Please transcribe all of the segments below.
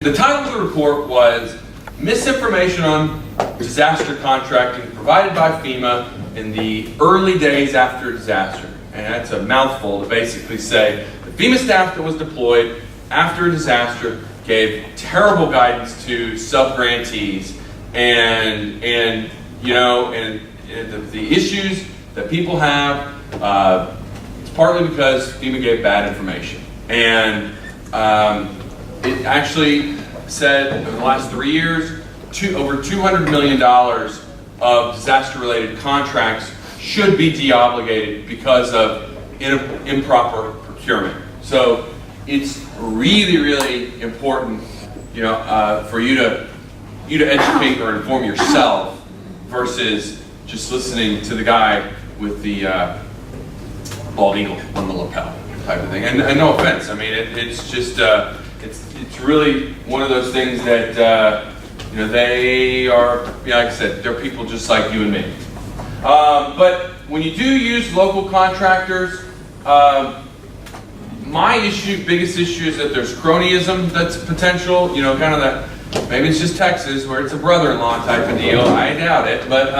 The title of the report was Misinformation on Disaster Contracting Provided by FEMA in the Early Days After Disaster. And that's a mouthful to basically say the FEMA staff that was deployed after a disaster gave terrible guidance to sub-grantees and the issues that people have, it's partly because FEMA gave bad information. And it actually said in the last 3 years, over $200 million of disaster-related contracts should be deobligated because of improper procurement. So it's really, really important, for you to educate or inform yourself versus just listening to the guy with the bald eagle on the lapel type of thing. And no offense, I mean it's just it's really one of those things that they are, like I said, they're people just like you and me. But when you do use local contractors, my biggest issue is that there's cronyism that's potential, kind of that, maybe it's just Texas where it's a brother-in-law type of deal, I doubt it, but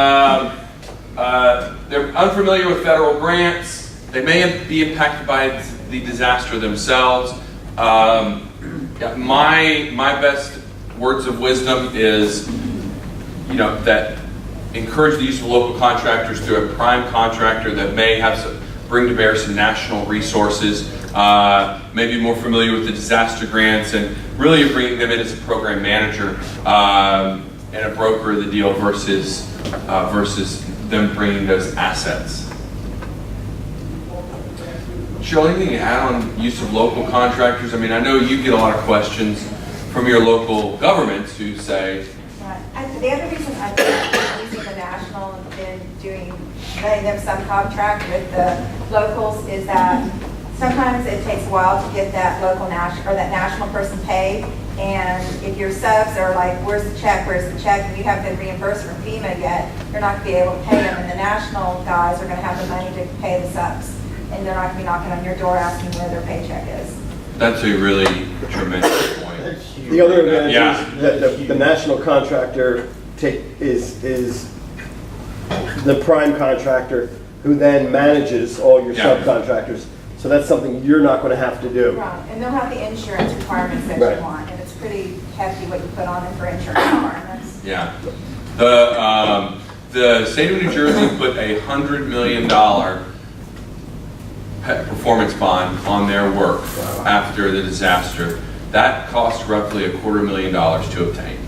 they're unfamiliar with federal grants, they may be impacted by the disaster themselves. My best words of wisdom is, that encourage the use of local contractors through a prime contractor that may have bring to bear some national resources, maybe more familiar with the disaster grants, and really bringing them in as a program manager and a broker of the deal versus them bringing those assets. Cheryl, anything to add on use of local contractors? I mean, I know you get a lot of questions from your local governments who say... The other reason I think using the national and then letting them subcontract with the locals is that sometimes it takes a while to get that local national or that national person paid. And if your subs are like, where's the check, and you haven't been reimbursed from FEMA yet, you're not going to be able to pay them. And the national guys are going to have the money to pay the subs. And they're not going to be knocking on your door asking where their paycheck is. That's a really tremendous point. The other advantage is that the national contractor is the prime contractor who then manages all your subcontractors. So that's something you're not going to have to do. Right, and they'll have the insurance requirements that you want, and it's pretty hefty what you put on them for insurance requirements. Yeah. The state of New Jersey put $100 million performance bond on their work after the disaster. That cost roughly $250,000 to obtain.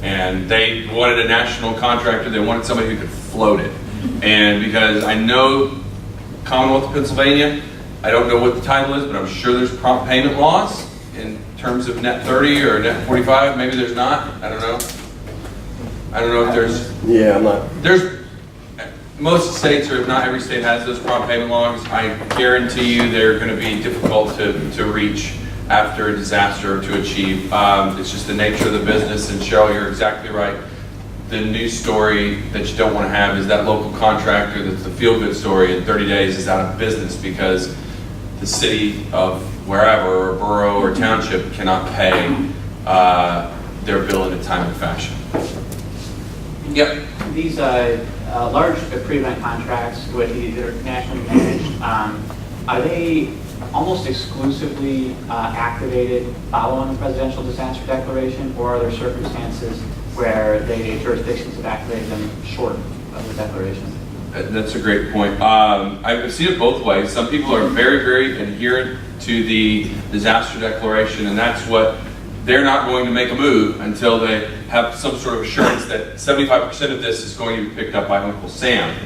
And they wanted a national contractor, they wanted somebody who could float it. And because I know Commonwealth of Pennsylvania, I don't know what the title is, but I'm sure there's prompt payment laws in terms of net 30 or net 45, maybe there's not, I don't know. I don't know if there's... Yeah, I'm not... Most states, or if not every state, has those prompt payment laws. I guarantee you they're going to be difficult to reach after a disaster or to achieve. It's just the nature of the business, and Cheryl, you're exactly right. The news story that you don't want to have is that local contractor that's the feel-good story in 30 days is out of business because the city of wherever, or borough or township cannot pay their bill in a timely fashion. Yep. These large pre-event contracts with either nationally managed, are they almost exclusively activated following the presidential disaster declaration, or are there circumstances where the jurisdictions have activated them short of the declaration? That's a great point. I've seen it both ways. Some people are very, very adherent to the disaster declaration, and that's what they're not going to make a move until they have some sort of assurance that 75% of this is going to be picked up by Uncle Sam.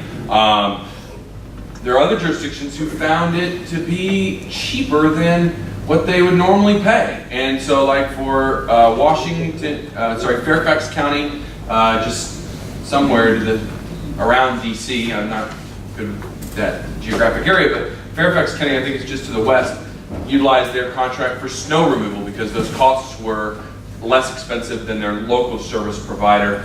There are other jurisdictions who found it to be cheaper than what they would normally pay. And so like for Fairfax County, just somewhere around DC, I'm not good with that geographic area, but Fairfax County, I think it's just to the west, utilized their contract for snow removal because those costs were less expensive than their local service provider.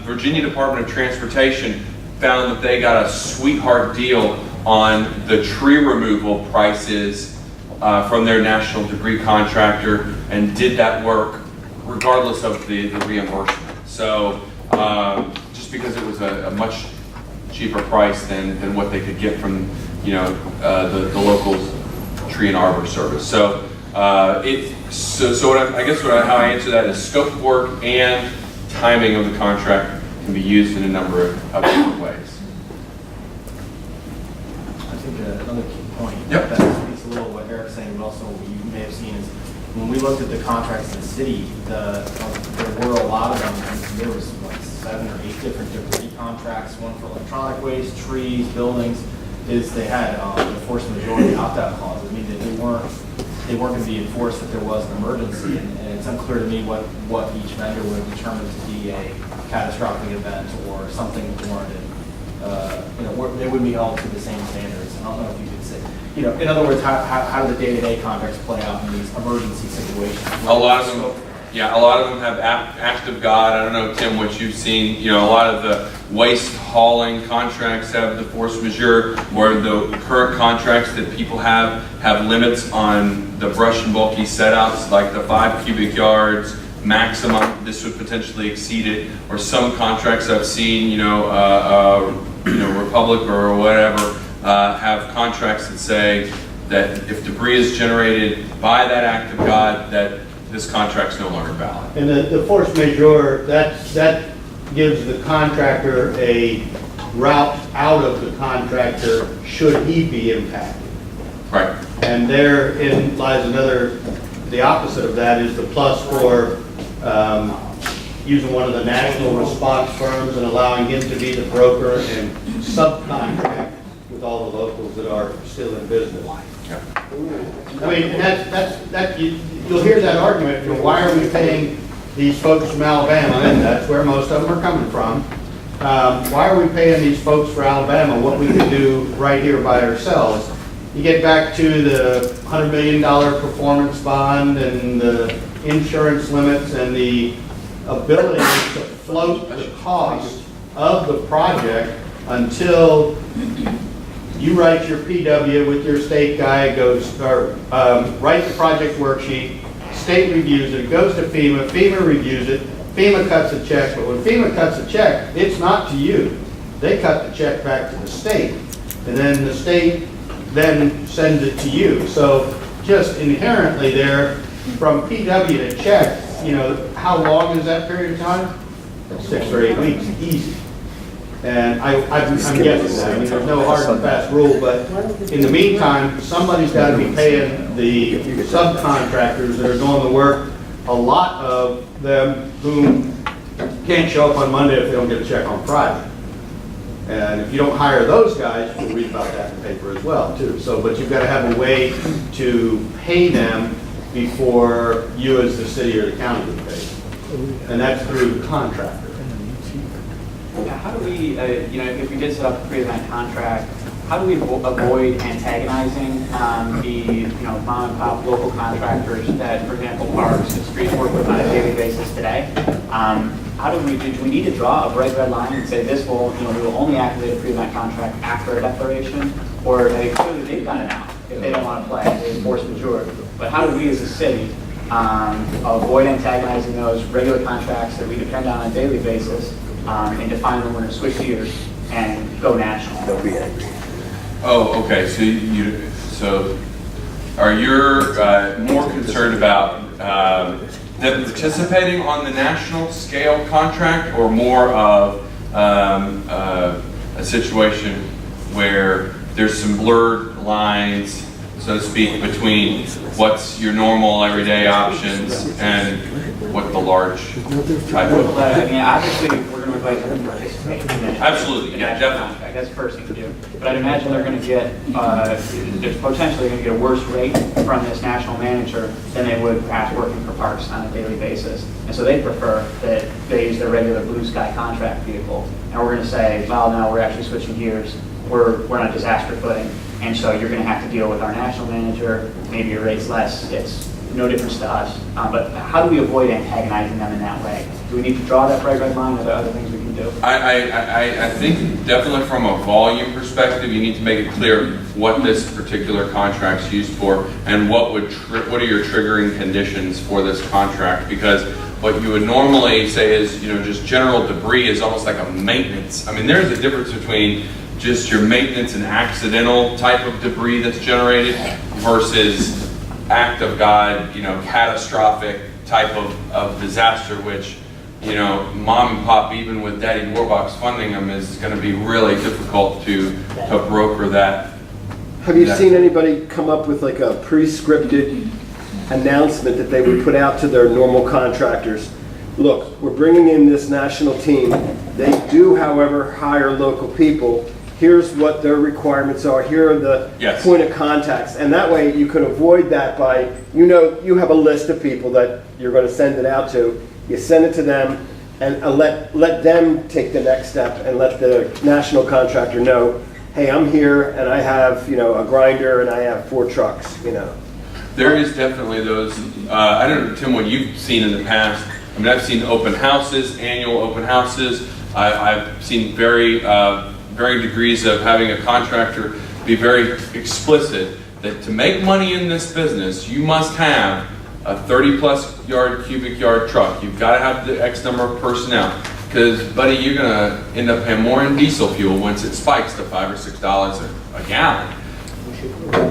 Virginia Department of Transportation found that they got a sweetheart deal on the tree removal prices from their national degree contractor and did that work regardless of the reimbursement. So just because it was a much cheaper price than what they could get from the local tree and arbor service. So how I answer that is scope of work and timing of the contract can be used in a number of different ways. I think another key point Yep. that speaks a little what Eric's saying, but also what you may have seen is when we looked at the contracts in the city, there were a lot of them, and there was like 7 or 8 different debris contracts, one for electronic waste, trees, buildings, is they had the force majority opt-out clauses, meaning that they weren't going to be enforced if there was an emergency, and it's unclear to me what each vendor would determine to be a catastrophic event or something warranted. They wouldn't be held to the same standards. I don't know if you could say, in other words, how do the day-to-day contracts play out in these emergency situations? A lot of them have act of God. I don't know, Tim, what you've seen. A lot of the waste hauling contracts have the force majeure, where the current contracts that people have limits on the brush and bulky setouts, like the 5 cubic yards maximum. This would potentially exceed it. Or some contracts I've seen, Republic or whatever, have contracts that say that if debris is generated by that act of God, that this contract's no longer valid. And the force majeure, that gives the contractor a route out of the contractor should he be impacted. Right. And therein lies the opposite of that is the plus for using one of the national response firms and allowing him to be the broker and subcontract with all the locals that are still in business. Yeah. I mean, and you'll hear that argument, why are we paying these folks from Alabama, and that's where most of them are coming from. Why are we paying these folks for Alabama what we can do right here by ourselves? You get back to the $100 million performance bond and the insurance limits and the ability to float the cost of the project until you write your PW with your state guy, write the project worksheet, state reviews it, it goes to FEMA, FEMA reviews it, FEMA cuts a check, but when FEMA cuts a check, it's not to you. They cut the check back to the state, and then the state then sends it to you. So just inherently there, from PW to check, how long is that period of time? 6 or 8 weeks, easy. And I'm guessing that. I mean, there's no hard and fast rule, but in the meantime, somebody's got to be paying the subcontractors that are doing the work, a lot of them who can't show up on Monday if they don't get a check on Friday. And if you don't hire those guys, you'll read about that in the paper as well, too. So, but you've got to have a way to pay them before you as the city or the county would pay. And that's through the contractor. How do we, if we did set up a pre-event contract, how do we avoid antagonizing the mom and pop local contractors that, for example, parks and streets work with on a daily basis today? Do we need to draw a bright red line and say we will only activate a pre-event contract after a declaration, or clearly they've done it now if they don't want to play, they force majeure. But how do we as a city avoid antagonizing those regular contracts that we depend on a daily basis and define when we're going to switch gears and go national? They'll be angry. Oh, okay. So are you more concerned about them participating on the national scale contract, or more of a situation where there's some blurred lines, so to speak, between what's your normal everyday options and what the large type of? Obviously, we're going to invite them to participate. Absolutely, yeah, definitely. That's the first thing to do. But I'd imagine they're going to get, they're potentially going to get a worse rate from this national manager than they would perhaps working for parks on a daily basis. And so they prefer that they use their regular blue sky contract vehicle. And we're going to say, well, now we're actually switching gears. We're on a disaster footing. And so you're going to have to deal with our national manager. Maybe your rate's less. It's no difference to us. But how do we avoid antagonizing them in that way? Do we need to draw that bright red line, or are there other things we can do? I think definitely from a volume perspective, you need to make it clear what this particular contract's used for and what are your triggering conditions for this contract. Because what you would normally say is, just general debris is almost like a maintenance. I mean, there's a difference between just your maintenance and accidental type of debris that's generated versus act of God, catastrophic type of disaster, which, mom and pop, even with Daddy Warbucks funding them, is going to be really difficult to broker that. Have you seen anybody come up with like a pre-scripted announcement that they would put out to their normal contractors? Look, we're bringing in this national team. They do, however, hire local people. Here's what their requirements are. Here are the point of contacts. And that way you can avoid that by, you have a list of people that you're going to send it out to. You send it to them and let them take the next step and let the national contractor know, hey, I'm here and I have, a grinder and I have 4 trucks, There is definitely those, I don't know, Tim, what you've seen in the past. I mean, I've seen open houses, annual open houses. I've seen varying degrees of having a contractor be very explicit that to make money in this business, you must have a 30-plus cubic yard truck. You've got to have the X number of personnel. Because, buddy, you're going to end up paying more in diesel fuel once it spikes to $5 or $6 a gallon.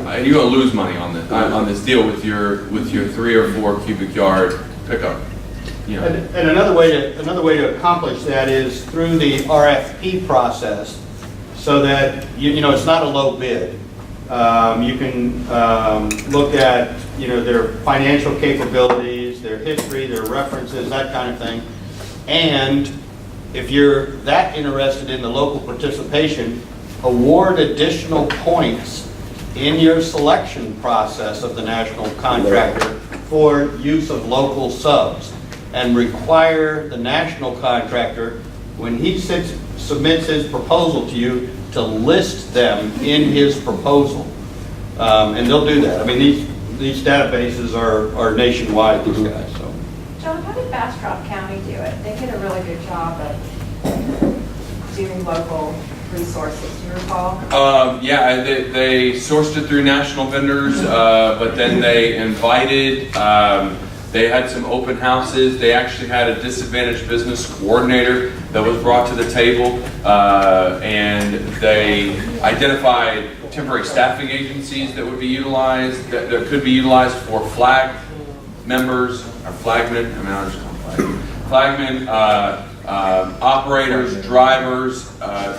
And you're going to lose money on this deal with your 3 or 4 cubic yard pickup. And another way to accomplish that is through the RFP process, so that it's not a low bid. You can look at their financial capabilities, their history, their references, that kind of thing. And if you're that interested in the local participation, award additional points in your selection process of the national contractor for use of local subs, and require the national contractor, when he submits his proposal to you, to list them in his proposal. And they'll do that. I mean, these databases are nationwide, these guys. So. John, how did Bastrop County do it? They did a really good job of doing local resources, do you recall? Yeah, they sourced it through national vendors, but then they invited, they had some open houses. They actually had a disadvantaged business coordinator that was brought to the table, and they identified temporary staffing agencies that would be utilized, that could be utilized for flag members, or flagmen, I'll just call them flagmen, operators, drivers,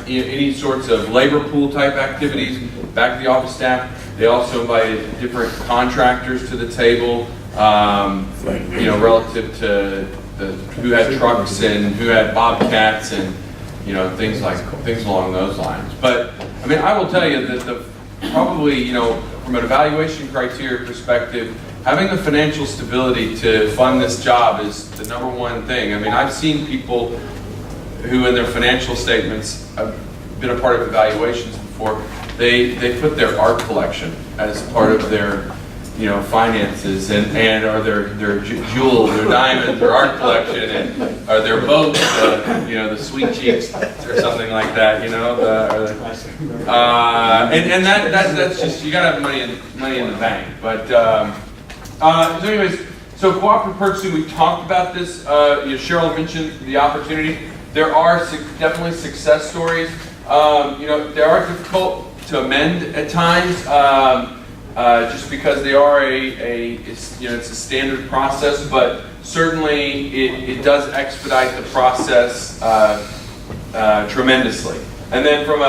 any sorts of labor pool type activities, back to the office staff. They also invited different contractors to the table, relative to who had trucks and who had bobcats and things along those lines. But I mean, I will tell you that probably from an evaluation criteria perspective, having the financial stability to fund this job is the number one thing. I mean, I've seen people who in their financial statements, I've been a part of evaluations before, they put their art collection as part of their finances and or their jewels, their diamonds, their art collection, and or their boats, the Sweet Cheeks or something like that, and that's just, you gotta have money in the bank. But so anyways, so cooperative purchasing, we talked about this. Cheryl mentioned the opportunity. There are definitely success stories. They are difficult to amend at times. Just because they are it's a standard process, but certainly it does expedite the process tremendously. And then from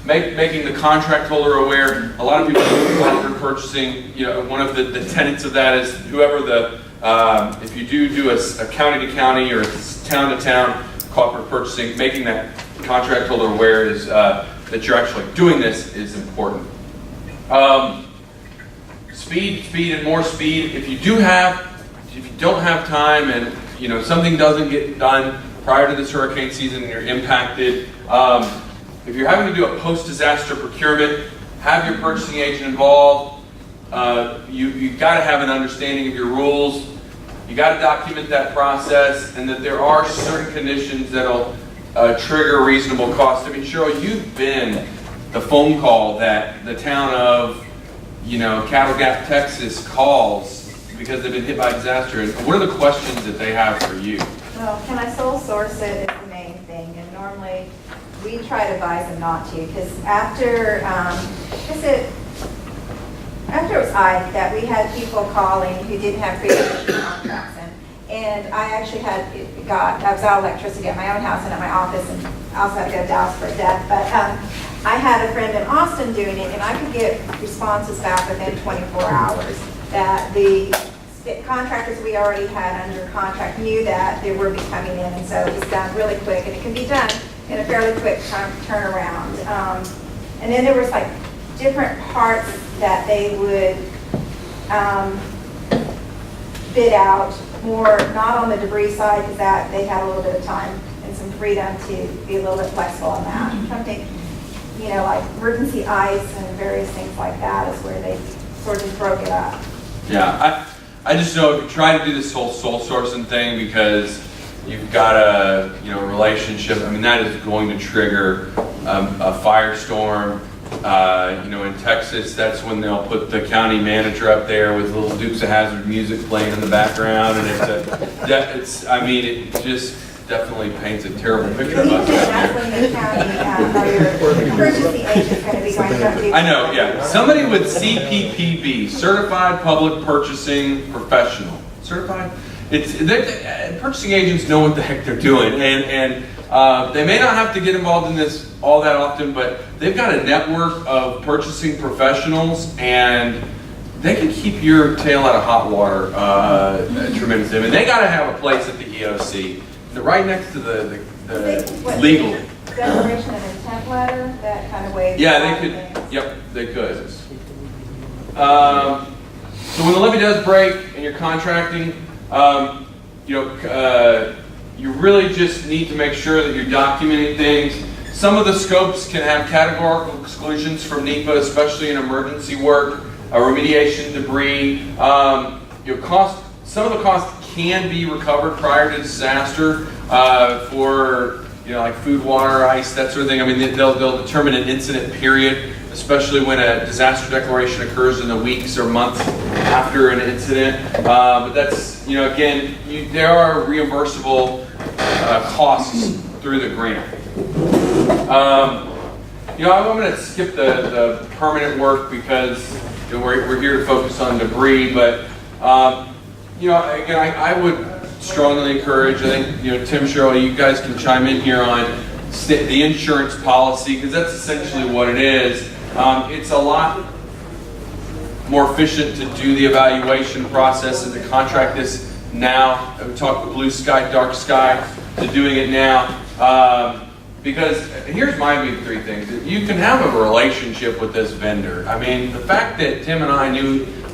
making the contract holder aware, a lot of people do cooperative purchasing. One of the tenets of that is whoever if you do a county to county or town to town cooperative purchasing, making that contract holder aware is that you're actually doing this is important. Speed, and more speed. If you don't have time, and something doesn't get done prior to this hurricane season, and you're impacted. If you're having to do a post-disaster procurement, have your purchasing agent involved. You've got to have an understanding of your rules. You got to document that process, and that there are certain conditions that'll trigger reasonable cost. I mean, Cheryl, you've been the phone call that the town of Cattle Gap, Texas calls because they've been hit by disaster. And what are the questions that they have for you? Well, can I sole source it is the main thing, and normally we try to advise them not to, because after it was Ike that we had people calling who didn't have pre-existing contracts in. And I actually I was out of electricity at my own house and at my office, and I also had to go to Dallas for a death. But I had a friend in Austin doing it, and I could get responses back within 24 hours that the contractors we already had under contract knew that they were coming in, and so it was done really quick, and it can be done in a fairly quick turnaround. And then there was like different parts that they would bid out more, not on the debris side, because that they had a little bit of time and some freedom to be a little bit flexible on that. I'm trying to think, like emergency ice and various things like that is where they sort of broke it up. Yeah, I just know if you try to do this whole sole sourcing thing because you've got a relationship, I mean, that is going to trigger a firestorm. In Texas, that's when they'll put the county manager up there with little Dukes of Hazzard music playing in the background, and it just definitely paints a terrible picture of us. That's when the county or your emergency agent's going to be going to do. I know, yeah. Somebody with CPPB, Certified Public Purchasing Professional. Certified? Purchasing agents know what the heck they're doing, and they may not have to get involved in this all that often, but they've got a network of purchasing professionals, and they can keep your tail out of hot water tremendously. I mean, they got to have a place at the EOC, right next to the legal. Declaration of intent letter, that kind of way. Yeah, they could. Yep, they could. So when the levee does break and you're contracting, you really just need to make sure that you're documenting things. Some of the scopes can have categorical exclusions from NEPA, especially in emergency work, remediation, debris. Some of the costs can be recovered prior to disaster for like food, water, ice, that sort of thing. I mean, they'll determine an incident period, especially when a disaster declaration occurs in the weeks or months after an incident. But that's, again, there are reimbursable costs through the grant. I'm going to skip the permanent work because we're here to focus on debris. But again, I would strongly encourage. I think Tim, Cheryl, you guys can chime in here on the insurance policy, because that's essentially what it is. It's a lot more efficient to do the evaluation process and to contract this now. We talk with blue sky, dark sky, to doing it now. Because here's my big three things. You can have a relationship with this vendor. I mean, the fact that Tim and I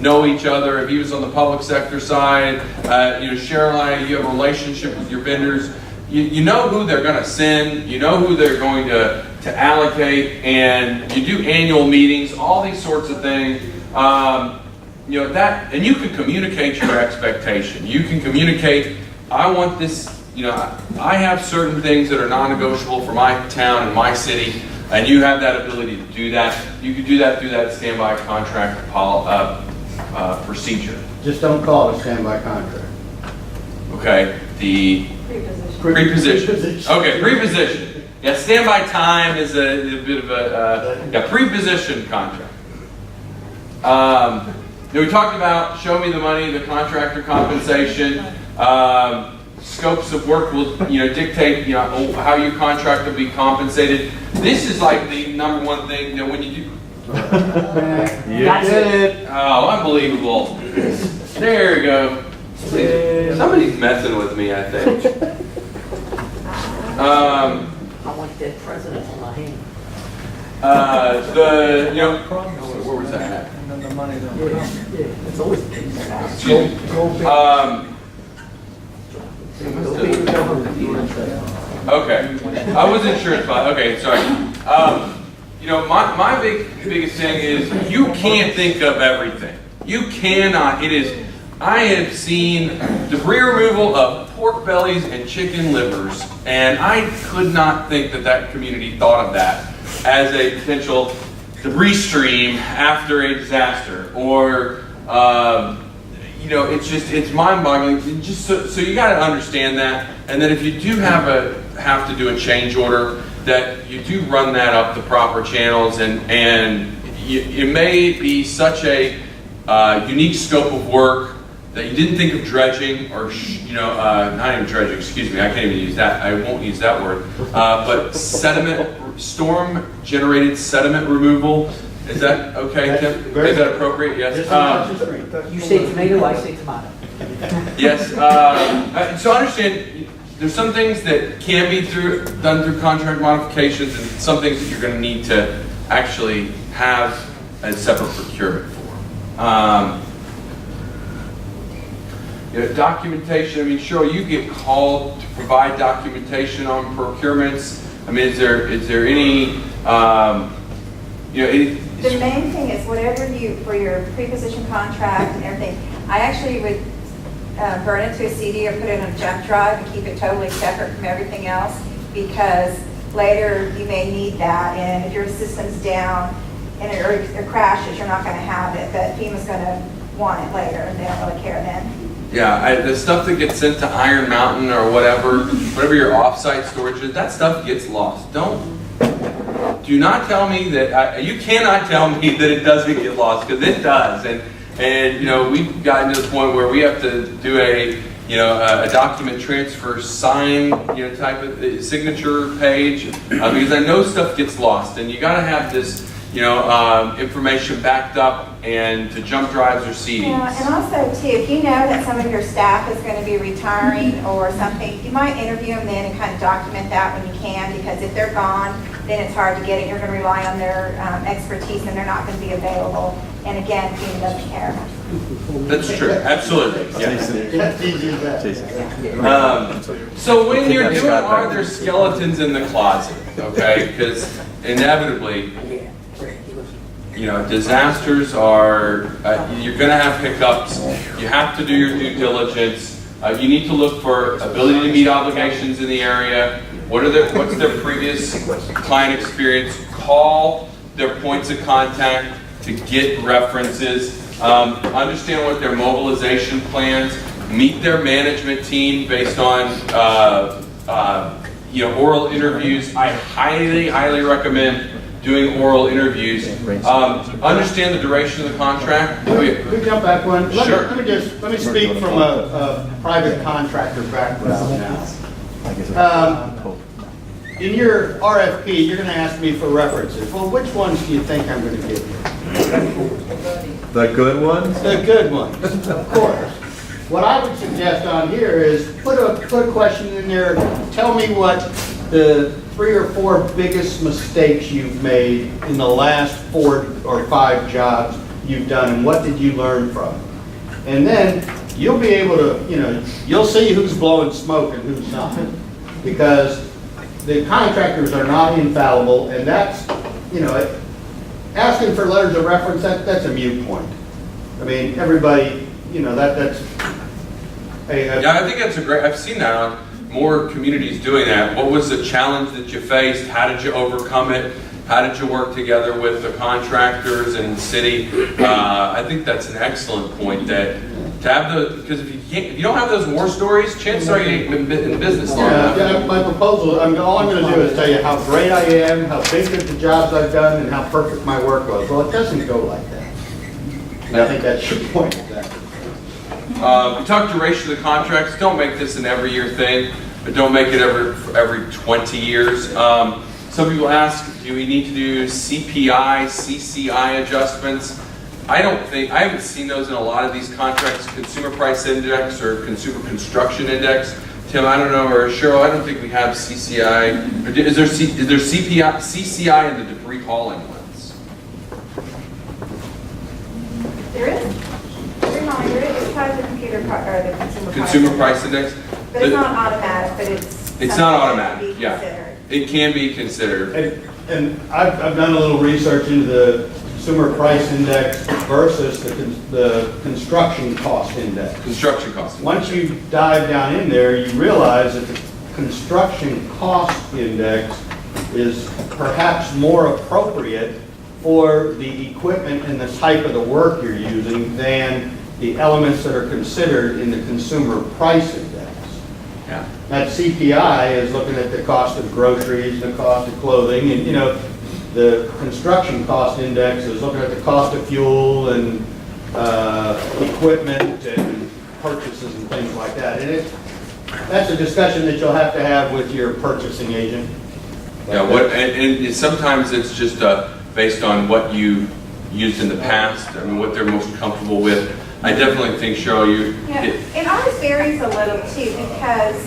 know each other, if he was on the public sector side, Cheryl and I, you have a relationship with your vendors. You know who they're going to send, you know who they're going to allocate, and you do annual meetings, all these sorts of things. And you can communicate your expectation. You can communicate, I want this, I have certain things that are non-negotiable for my town and my city, and you have that ability to do that. You can do that through that standby contract procedure. Just don't call it a standby contract. Okay, the preposition. Okay, preposition. Yeah, standby time is a bit of a preposition contract. We talked about show me the money, the contractor compensation. Scopes of work will dictate how your contract will be compensated. This is like the number one thing when you do. That's it. Oh, unbelievable! There you go. Somebody's messing with me, I think. I want that president on my hand. Where was that? And then the money don't come. Yeah, it's always Excuse me. Okay, I wasn't sure about. Okay, sorry. My biggest thing is you can't think of everything. You cannot. I have seen debris removal of pork bellies and chicken livers, and I could not think that community thought of that as a potential debris stream after a disaster, or you know, it's mind-boggling. Just so you got to understand that, and then if you do have to do a change order, that you do run that up the proper channels, and it may be such a unique scope of work that you didn't think of dredging, or not even dredging. Excuse me, I can't even use that. I won't use that word. But storm-generated sediment removal. Is that okay, Tim? Is that appropriate? Yes. You say tomato, I say tomato. Yes. So understand, there's some things that can be done through contract modifications, and some things that you're going to need to actually have a separate procurement for. Documentation. I mean, Cheryl, you get called to provide documentation on procurements. I mean, is there any The main thing is whatever for your pre-position contract and everything, I actually would burn it to a CD or put it on a jump drive and keep it totally separate from everything else, because later you may need that, and if your system's down and it crashes, you're not going to have it, but FEMA's going to want it later, and they don't really care then. Yeah, the stuff that gets sent to Iron Mountain or whatever your offsite storage is, that stuff gets lost. Do not tell me that, you cannot tell me that it doesn't get lost, because it does. And we've gotten to the point where we have to do a document transfer sign, type of signature page, because I know stuff gets lost, and you got to have this, information backed up and to jump drives or CDs. Yeah, and also too, if you know that some of your staff is going to be retiring or something, you might interview them then and kind of document that when you can, because if they're gone, then it's hard to get it. You're going to rely on their expertise, and they're not going to be available. And again, FEMA doesn't care. That's true, absolutely. That's easy as that. So when you're doing, are there skeletons in the closet? Okay, because inevitably, disasters are, you're going to have hiccups. You have to do your due diligence. You need to look for ability to meet obligations in the area. What's their previous client experience? Call their points of contact to get references. Understand what their mobilization plans. Meet their management team based on oral interviews. I highly recommend doing oral interviews. Understand the duration of the contract. Can we jump back one? Sure. Let me speak from a private contractor background now. In your RFP, you're going to ask me for references. Well, which ones do you think I'm going to give you? The good ones? The good ones, of course. What I would suggest on here is put a question in there. Tell me what the 3 or 4 biggest mistakes you've made in the last 4 or 5 jobs you've done, and what did you learn from? And then you'll be able to, you'll see who's blowing smoke and who's not, because the contractors are not infallible, and that's, asking for letters of reference, that's a moot point. I mean, everybody, that's Yeah, I think that's I've seen that on more communities doing that. What was the challenge that you faced? How did you overcome it? How did you work together with the contractors and the city? I think that's an excellent point, that to have because if you don't have those war stories, chances are you ain't been in business long enough. Yeah, my proposal, all I'm going to do is tell you how great I am, how big of the jobs I've done, and how perfect my work was. Well, it doesn't go like that. And I think that's your point, exactly. We talked duration of the contracts. Don't make this an every year thing, but don't make it every 20 years. Some people ask, do we need to do CPI, CCI adjustments? I haven't seen those in a lot of these contracts, Consumer Price Index or Consumer Construction Index. Tim, I don't know, or Cheryl, I don't think we have CCI. Is there CCI in the debris hauling ones? There is. Reminder, it's part of the Consumer Price Index? But it's not automatic, but it's not something automatic, to be yeah. considered. It can be considered. And I've done a little research into the Consumer Price Index versus the Construction Cost Index. Construction costs. Once you dive down in there, you realize that the Construction Cost Index is perhaps more appropriate for the equipment and the type of the work you're using than the elements that are considered in the consumer price index. Yeah. That CPI is looking at the cost of groceries, the cost of clothing, and, you know, the construction cost index is looking at the cost of fuel and equipment and purchases and things like that. And that's a discussion that you'll have to have with your purchasing agent. Yeah, and sometimes it's just based on what you used in the past, I mean, what they're most comfortable with. I definitely think, Cheryl, Yeah, and ours varies a little too, because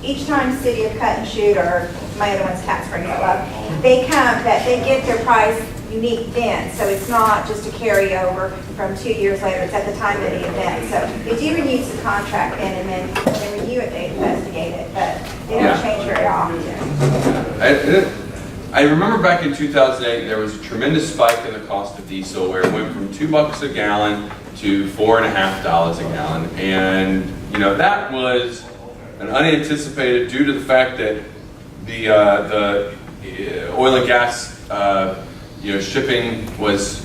each time City of Cut and Shoot, or my other one's Cat Springs, I love, they get their price unique then, so it's not just a carryover from 2 years later, it's at the time of the event. So they do renew the contract then, and then when they renew it, they investigate it, but they don't Yeah. change very often. I remember back in 2008, there was a tremendous spike in the cost of diesel where it went from $2 a gallon to $4.50 a gallon. And, you know, that was an unanticipated due to the fact that the oil and gas, shipping was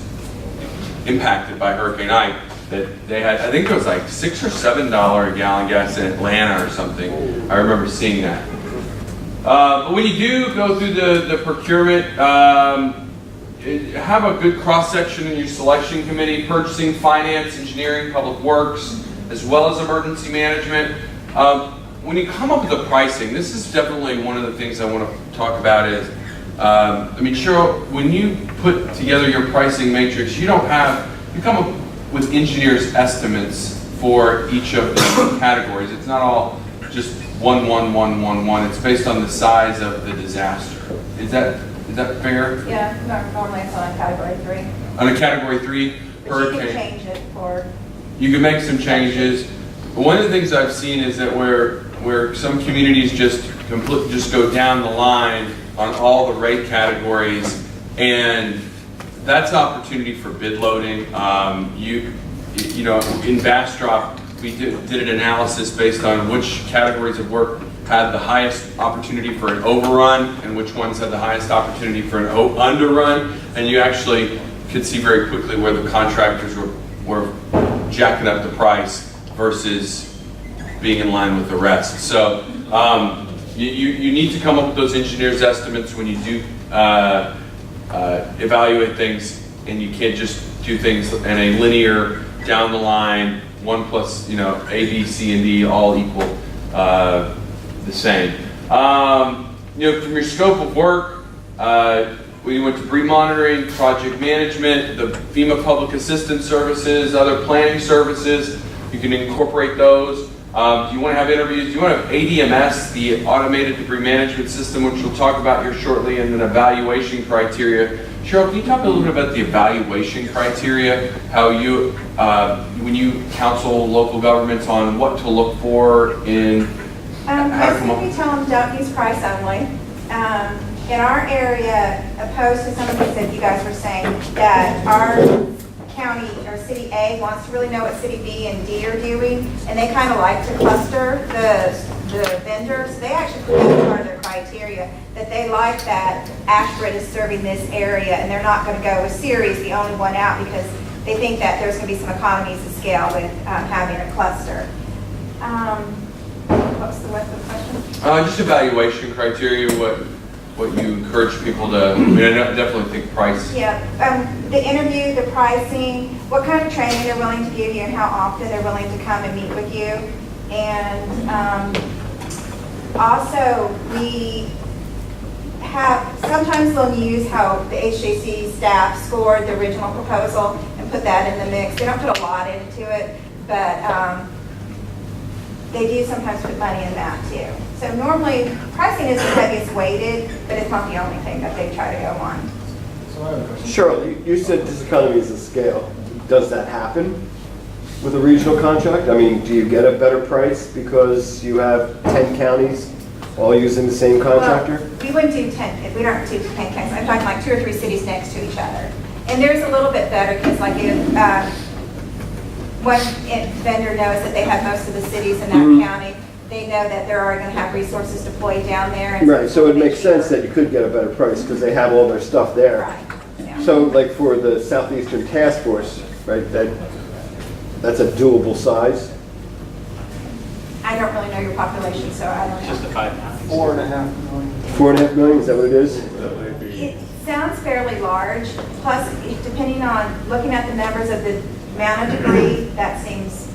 impacted by Hurricane Ike. That they had, I think it was like $6 or $7 a gallon gas in Atlanta or something. I remember seeing that. But when you do go through the procurement, have a good cross-section in your selection committee, purchasing, finance, engineering, public works, as well as emergency management. When you come up with the pricing, this is definitely one of the things I want to talk about is, Cheryl, when you put together your pricing matrix, you come up with engineers' estimates for each of the categories. It's not all just 1, 1, 1, 1, 1. It's based on the size of the disaster. Is that fair? Yeah, normally it's on a category 3. On a category 3 But hurricane, you can change it for, you can make some changes. But one of the things I've seen is that where some communities just go down the line on all the rate categories, and that's opportunity for bid loading. In Bastrop, we did an analysis based on which categories of work had the highest opportunity for an overrun and which ones had the highest opportunity for an underrun, and you actually could see very quickly where the contractors were jacking up the price versus being in line with the rest. So you need to come up with those engineers' estimates when you do evaluate things, and you can't just do things in a linear down the line, 1 plus, A, B, C, and D all equal the same. From your scope of work, we went to Buri monitoring, project management, the FEMA public assistance services, other planning services. You can incorporate those. Do you want to have interviews? Do you want to have ADMS, the automated debris management system, which we'll talk about here shortly, and then evaluation criteria? Cheryl, can you talk a little bit about the evaluation criteria, how you, when you counsel local governments on what to look for in how to come up? we tell them don't use price only. In our area, opposed to some of the things that you guys were saying, that our county or city A wants to really know what city B and D are doing, and they kind of like to cluster the vendors. They actually put that as part of their criteria, that they like that Ashford is serving this area, and they're not going to go with Ceres, the only one out, because they think that there's going to be some economies of scale with having a cluster. What's the rest of the question? Just evaluation criteria, what you encourage people to, I definitely think price. Yeah, the interview, the pricing, what kind of training they're willing to give you, and how often they're willing to come and meet with you. And also, we have, sometimes they'll use how the HJC staff scored the original proposal and put that in the mix. They don't put a lot into it, but they do sometimes put money in that too. So normally, pricing is the heaviest weighted, but it's not the only thing that they try to go on. So I have a question. Cheryl, you said diseconomies of scale. Does that happen with a regional contract? I mean, do you get a better price because you have 10 counties all using the same contractor? Well, we wouldn't do 10, we don't do 10 counties. I'm talking like 2 or 3 cities next to each other. And there's a little bit better because like if one vendor knows that they have most of the cities in that county, they know that they're already going to have resources deployed down there. And Right, so it makes sense that you could get a better price because they have all their stuff there. Right, yeah. So like for the Southeastern Task Force, right, that's a doable size? I don't really know your population, so I don't It's know. just a 5 pound. 4.5 million, is that what it is? It sounds fairly large, plus depending on, looking at the numbers of the amount of debris, that seems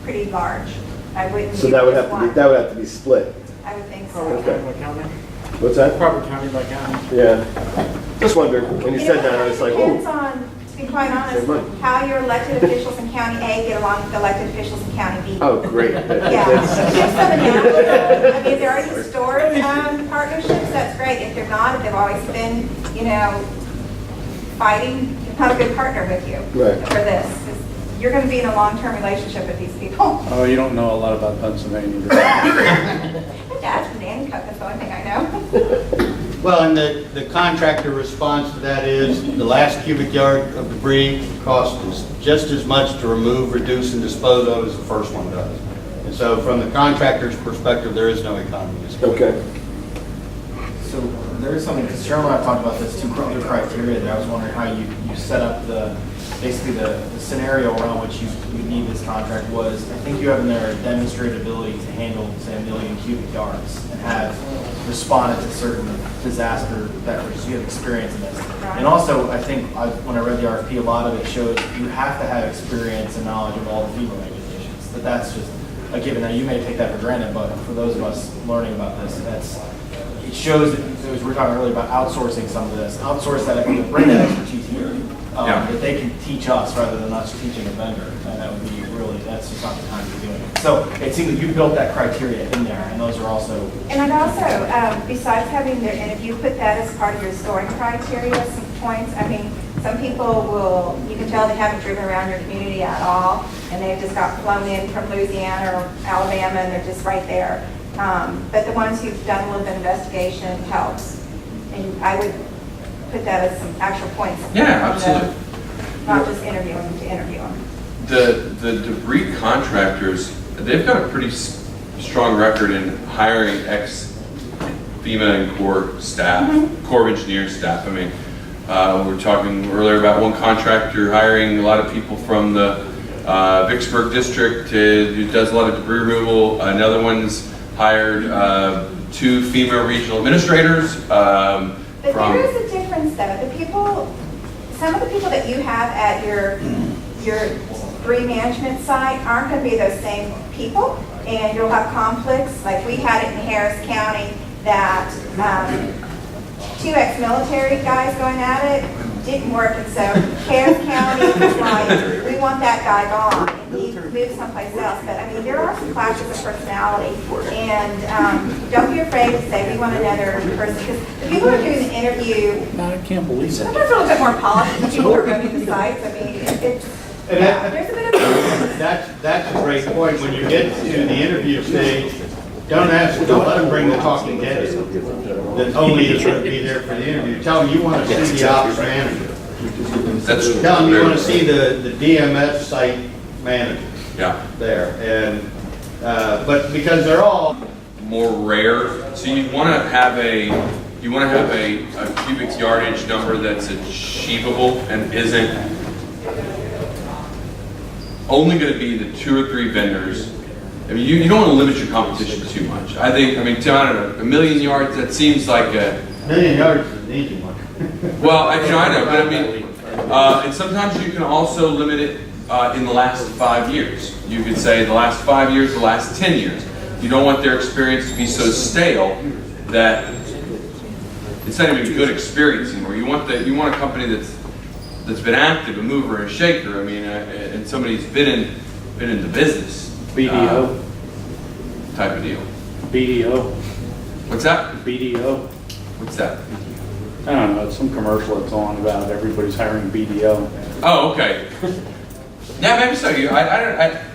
pretty large. I wouldn't. So give that would just have to be, one. that would have to be split. I would think so. Okay. By county? What's that? Probably county by county. Yeah. Just wondered, when you said that, I was like, It depends oh. on, to be quite honest, Save money. how your elected officials in County A get along with elected officials in County B. Oh, great. Yeah, That's- there's some analogy. I mean, if there are historic partnerships, that's great. If they're not, if they've always been, fighting, have a good partner with you Right. for this. 'Cause you're going to be in a long-term relationship with these people. Oh, you don't know a lot about Pennsylvania, do you? My dad's from Nantucket, that's the only thing I know. Well, and the contractor response to that is the last cubic yard of debris costs just as much to remove, reduce, and dispose of as the first one does. And so from the contractor's perspective, there is no economy of scale. Okay. So there is something, because Cheryl and I have talked about this, two other criteria that I was wondering how you set up basically the scenario around which you need this contract was, I think you have in there a demonstrated ability to handle, say, 1 million cubic yards and have responded to certain disaster vectors. You have experience in this. And also, I think when I read the RFP, a lot of it shows you have to have experience and knowledge of all the FEMA regulations. That's just a given. Now, you may take that for granted, but for those of us learning about this, it shows that, as we were talking earlier about outsourcing some of this, outsource that, bring that expertise here, that they can teach us rather than us teaching a vendor, and that would be really, that's just not the time to be doing it. So it seems that you built that criteria in there, and those are also. And I'd also, besides having their interview, put that as part of your scoring criteria, some points. I mean, some people will, you can tell they haven't driven around your community at all, and they've just got flown in from Louisiana or Alabama, and they're just right there. But the ones who've done a little bit of investigation helps. And I would put that as some actual points. Yeah, absolutely. Not just interviewing them to interview them. The debris contractors, they've got a pretty strong record in hiring ex-FEMA and Corps staff, Corps of Engineers staff. I mean, we were talking earlier about one contractor hiring a lot of people from the Vicksburg district who does a lot of debris removal. Another one's hired 2 FEMA regional administrators. But there is a difference though. Some of the people that you have at your debris management site aren't going to be those same people, and you'll have conflicts. Like we had it in Harris County that 2 ex-military guys going at it didn't work, and so Harris County was like, we want that guy gone, and he moved someplace else. But I mean, there are some clashes of personality, and don't be afraid to say we want another person, because the people who are doing the interview, I can't believe that. sometimes a little bit more polished than people who are running the sites. I mean, there's a bit of. That's a great point. When you get to the interview stage, don't let them bring the talking head in. That only is going to be there for the interview. Tell them you want to see the ops manager. That's Tell them you want to see the DMS site manager Yeah. there. And, but because they're all, More rare. So you want to have a cubic yardage number that's achievable and isn't only going to be the 2 or 3 vendors. I mean, you don't want to limit your competition too much. I mean, Tim, I don't know, 1 million yards, that seems like a, 1 million yards is an easy one. well, I know, but I mean, and sometimes you can also limit it in the last 5 years. You could say the last 5 years, the last 10 years. You don't want their experience to be so stale that it's not even a good experience anymore. You want a company that's been active, a mover and a shaker. I mean, and somebody who's been in the business. BDO, Type of deal. BDO, What's that? BDO. What's that? I don't know, it's some commercial that's on about everybody's hiring BDO. Oh, okay. Yeah, maybe so. I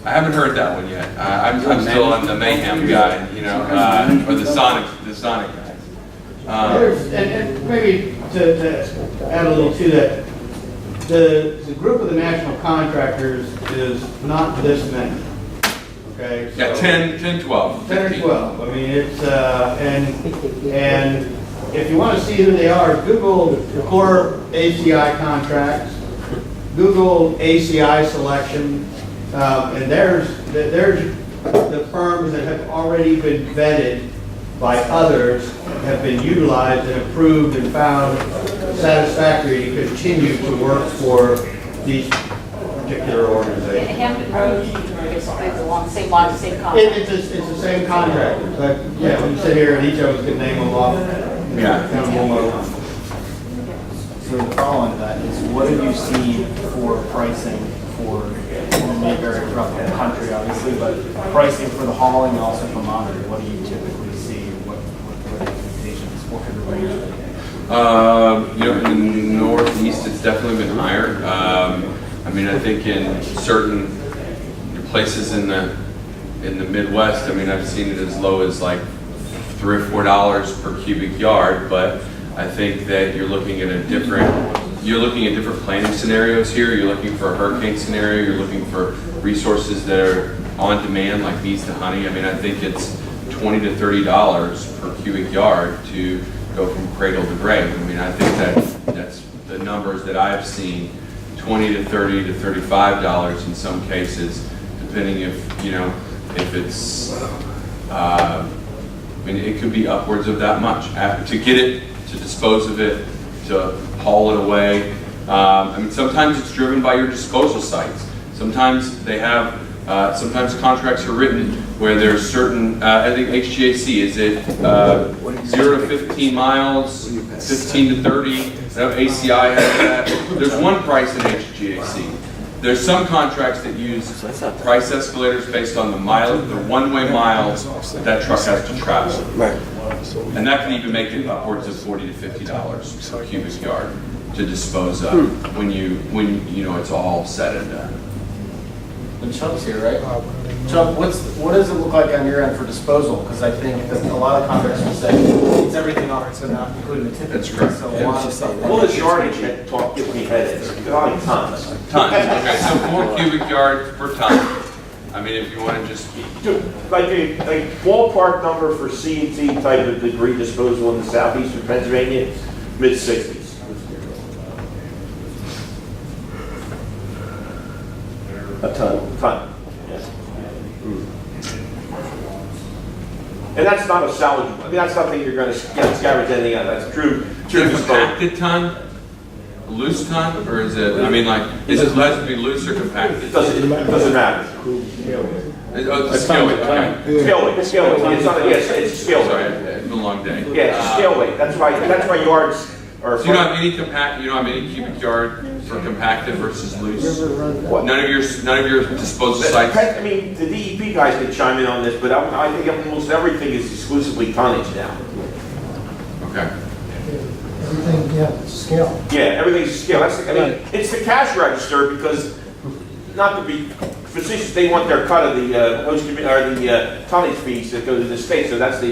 I haven't heard that one yet. I'm still on the mayhem guy, you know, or the Sonic guys. And maybe to add a little to that, the group of the national contractors is not this many, okay? Yeah, So- 10, 12, 10 or 15. 12. I mean, it's, and if you want to see who they are, Google the core ACI contracts, Google ACI selection, and there's the firms that have already been vetted by others, have been utilized and approved and found satisfactory to continue to work for these particular organizations. Hampton Roads, basically along the same lines, same concept. It's the same contractors, but, yeah, when you sit here and each of us can name them off. Yeah. Kind of one by one. So the following that is, what have you seen for pricing for, it may vary throughout the country, obviously, but pricing for the hauling and also for monitoring, what do you typically see? What are the expectations? What could the range be? You know, in the Northeast, it's definitely been higher. I mean, I think in certain places in the Midwest, I mean, I've seen it as low as like $3 or $4 per cubic yard, but I think that you're looking at different planning scenarios here. You're looking for a hurricane scenario. You're looking for resources that are on demand, like bees to honey. I mean, I think it's $20 to $30 per cubic yard to go from cradle to grave. I mean, I think that's the numbers that I've seen, $20 to $30 to $35 in some cases, depending if it's, I mean, it could be upwards of that much to get it, to dispose of it, to haul it away. I mean, sometimes it's driven by your disposal sites. Sometimes they have, sometimes contracts are written where there's certain, I think HGAC, is it 0 to 15 miles, 15 to 30? ACI has that. There's one price in HGAC. There's some contracts that use price escalators based on the one-way miles that truck has to travel. Right. And that can even make it upwards of $40 to $50 per cubic yard to dispose of when you know it's all said and done. And Chuck's here, right? Chuck, what does it look like on your end for disposal? Because I think that a lot of contracts will say it's everything off, so not including the tip. That's correct. So a lot of stuff. Well, this yardage had talk, give me headaches, probably tons. Tons, okay, so 4 cubic yards per ton. I mean, if you want to just, Like a ballpark number for C&T type of debris disposal in the southeastern Pennsylvania, mid-60s. A ton. Yes. And that's not a salvage, I mean, that's nothing you're going to scavenge anything out, that's true is it a disposal. compacted ton, a loose ton, or is it, I mean, like, is it less to be loose or compacted? It doesn't matter. It's a scale weight, okay. Scale weight, it's not, yes, it's a scale Sorry, weight. it's been a long day. Yeah, it's a scale weight, that's why yards are. So you don't have any cubic yard for compacted versus loose? What? None of your disposal sites? I mean, the DEP guys can chime in on this, but I think almost everything is exclusively tonnage now. Okay. Everything, yeah, it's scale. Yeah, everything's a scale. It's the cash register because, not to be facetious, they want their cut of the the tonnage fees that go to the state. So that's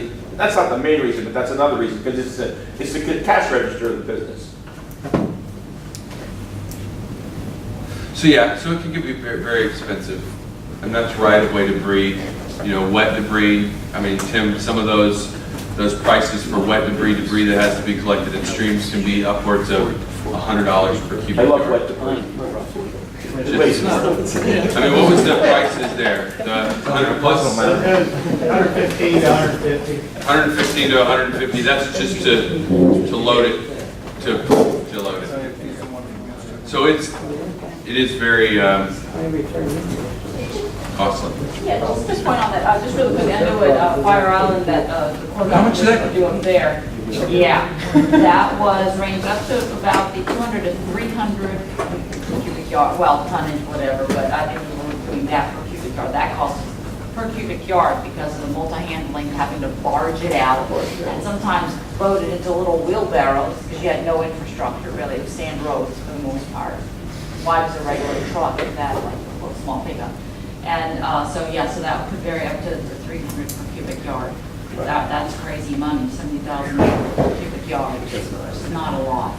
not the main reason, but that's another reason because it's the cash register of the business. So yeah, so it can be very, very expensive, and that's right-of-way debris, wet debris. I mean, Tim, some of those prices for wet debris that has to be collected in streams can be upwards of $100 per cubic I yard. love wet debris. I mean, what was the prices there? The 100 plus? 115 to 150. 115 to 150. That's just to load it. To load it. So it is very costly. Yeah, just a point on that, just really quick, I know at Fire Island that How much is that? do up there. Yeah, that was ranged up to about the 200 to 300 cubic yard, well, tonnage, whatever, but I think we were doing that per cubic yard. That costs per cubic yard because of the multi-handling, having to barge it out, and sometimes load it into little wheelbarrows because you had no infrastructure really, it was sand roads for the most part. Why was a regular truck and that, like a little small pickup? And so that could vary up to 300 per cubic yard. That's crazy money, 70,000 per cubic yard. It's not a lot.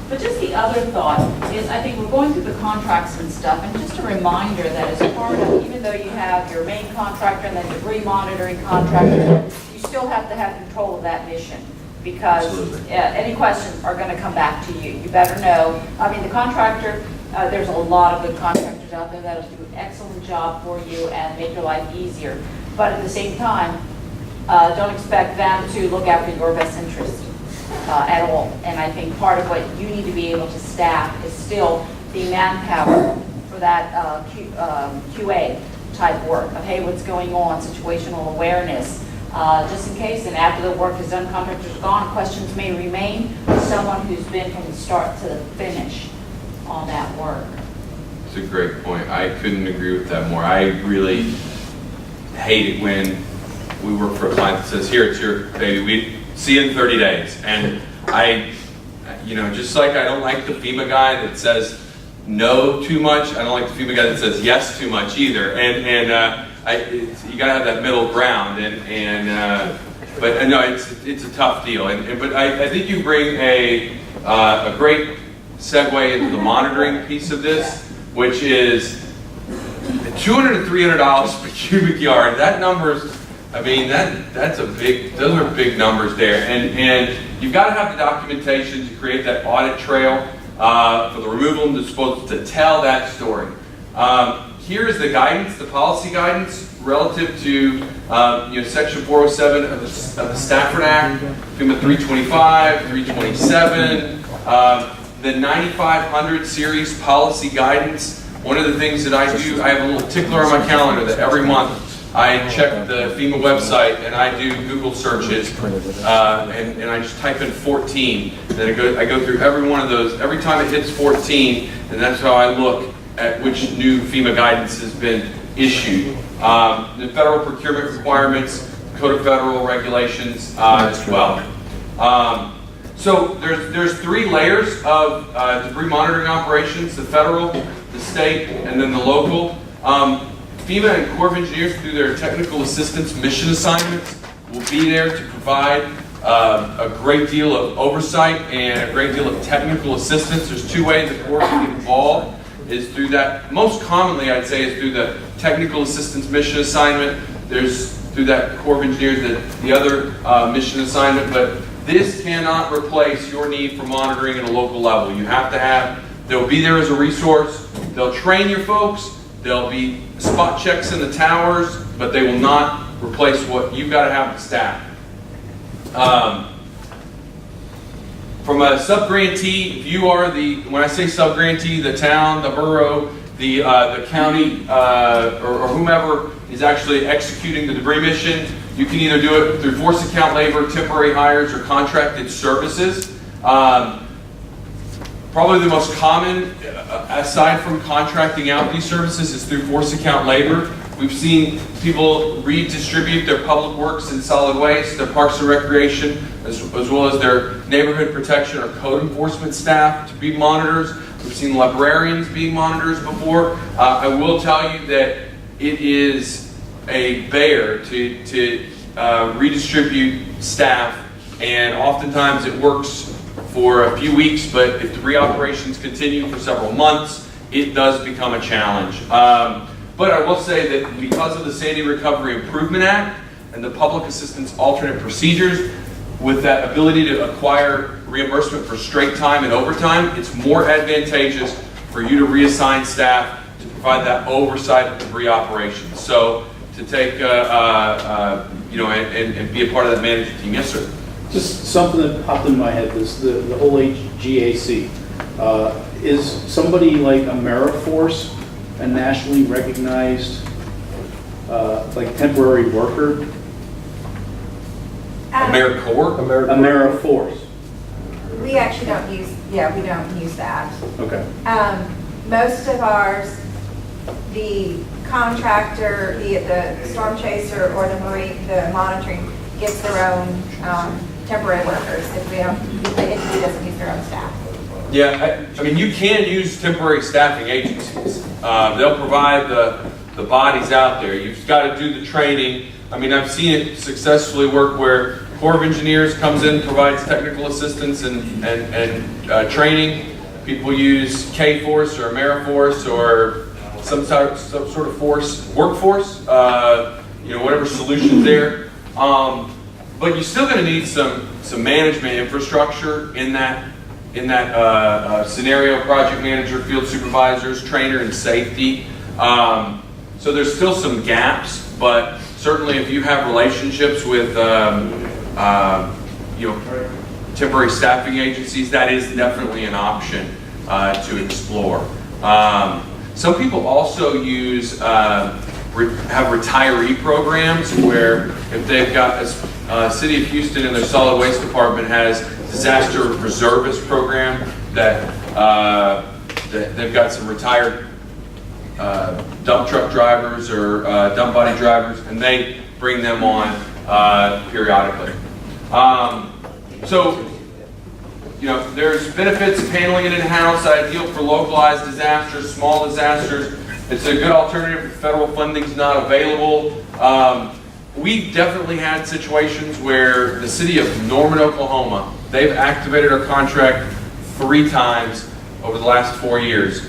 But just the other thought is, I think we're going through the contracts and stuff, and just a reminder that as part of, even though you have your main contractor and then debris monitoring contractor, you still have to have control of that mission, because any questions are going to come back to you. You better know. I mean, the contractor, there's a lot of good contractors out there that will do an excellent job for you and make your life easier. But at the same time, don't expect them to look after your best interest at all. And I think part of what you need to be able to staff is still the manpower for that QA type work of, hey, what's going on, situational awareness, just in case, and after the work is done, contractors are gone, questions may remain, someone who's been from the start to the finish on that work. It's a great point. I couldn't agree with that more. I really hate it when we work for a client that says, here, it's your baby, we see you in 30 days. And just like I don't like the FEMA guy that says no too much, I don't like the FEMA guy that says yes too much either. And you gotta have that middle ground. But no, it's a tough deal. But I think you bring a great segue into the monitoring piece of this, which is $200 to $300 per cubic yard. That number's, I mean, those are big numbers there. And you've got to have the documentation to create that audit trail for the removal and disposal to tell that story. Here is the guidance, the policy guidance relative to Section 407 of the Stafford Act, FEMA 325, 327, the 9500 series policy guidance. One of the things that I do, I have a little tickler on my calendar that every month I check the FEMA website and I do Google searches, and I just type in 14. And then I go through every one of those. Every time it hits 14, and that's how I look at which new FEMA guidance has been issued. The federal procurement requirements, Code of Federal Regulations as well. So there's 3 layers of debris monitoring operations: the federal, the state, and then the local. FEMA and Corps of Engineers, through their technical assistance mission assignments, will be there to provide a great deal of oversight and a great deal of technical assistance. There's 2 ways the Corps can get involved, is through that. Most commonly, I'd say, is through the technical assistance mission assignment. There's through that Corps of Engineers, the other mission assignment, but this cannot replace your need for monitoring at a local level. You have to have, they'll be there as a resource, they'll train your folks, there'll be spot checks in the towers, but they will not replace what you've got to have to staff. From a sub-grantee, if you are when I say sub-grantee, the town, the borough, the county, or whomever is actually executing the debris mission, you can either do it through force account labor, temporary hires, or contracted services. Probably the most common, aside from contracting out these services, is through force account labor. We've seen people redistribute their public works and solid waste, their parks and recreation, as well as their neighborhood protection or code enforcement staff to be monitors. We've seen librarians being monitors before. I will tell you that it is a bear to redistribute staff, and oftentimes it works for a few weeks, but if debris operations continue for several months, it does become a challenge. But I will say that because of the Sandy Recovery Improvement Act and the Public Assistance Alternate Procedures, with that ability to acquire reimbursement for straight time and overtime, it's more advantageous for you to reassign staff to provide that oversight of debris operations. So to take, and be a part of that management team. Yes, sir. Just something that popped in my head, this the whole HGAC. Is somebody like AmeriForce a nationally recognized like temporary worker? AmeriCorps? AmeriForce. We actually don't use, we don't use that. Okay. Most of ours, the contractor, the storm chaser or the monitoring gets their own temporary workers if the entity doesn't use their own staff. Yeah, I mean, you can use temporary staffing agencies. They'll provide the bodies out there. You've got to do the training. I mean, I've seen it successfully work where Corps of Engineers comes in, provides technical assistance and training. People use K-Force or AmeriForce or some sort of workforce, whatever solution's there. But you're still going to need some management infrastructure in that scenario: project manager, field supervisors, trainer, and safety. So there's still some gaps, but certainly if you have relationships with temporary staffing agencies, that is definitely an option to explore. Some people also use have retiree programs where if they've got City of Houston and their solid waste department has disaster reservist program that they've got some retired dump truck drivers or dump body drivers, and they bring them on periodically. So, there's benefits of handling it in-house, ideal for localized disasters, small disasters. It's a good alternative if federal funding's not available. We definitely had situations where the city of Norman, Oklahoma, they've activated our contract 3 times over the last 4 years.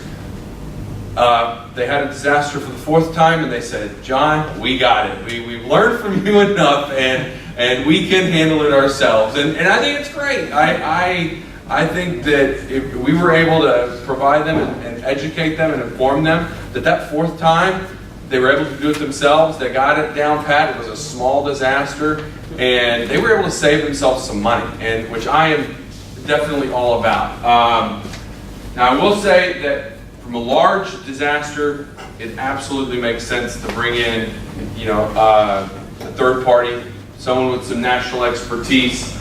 They had a disaster for the 4th time, and they said, "John, we got it. We've learned from you enough, and we can handle it ourselves." And I think it's great. I think that if we were able to provide them and educate them and inform them that 4th time they were able to do it themselves, they got it down pat. It was a small disaster, and they were able to save themselves some money, and which I am definitely all about. Now, I will say that from a large disaster, it absolutely makes sense to bring in, a third party, someone with some national expertise.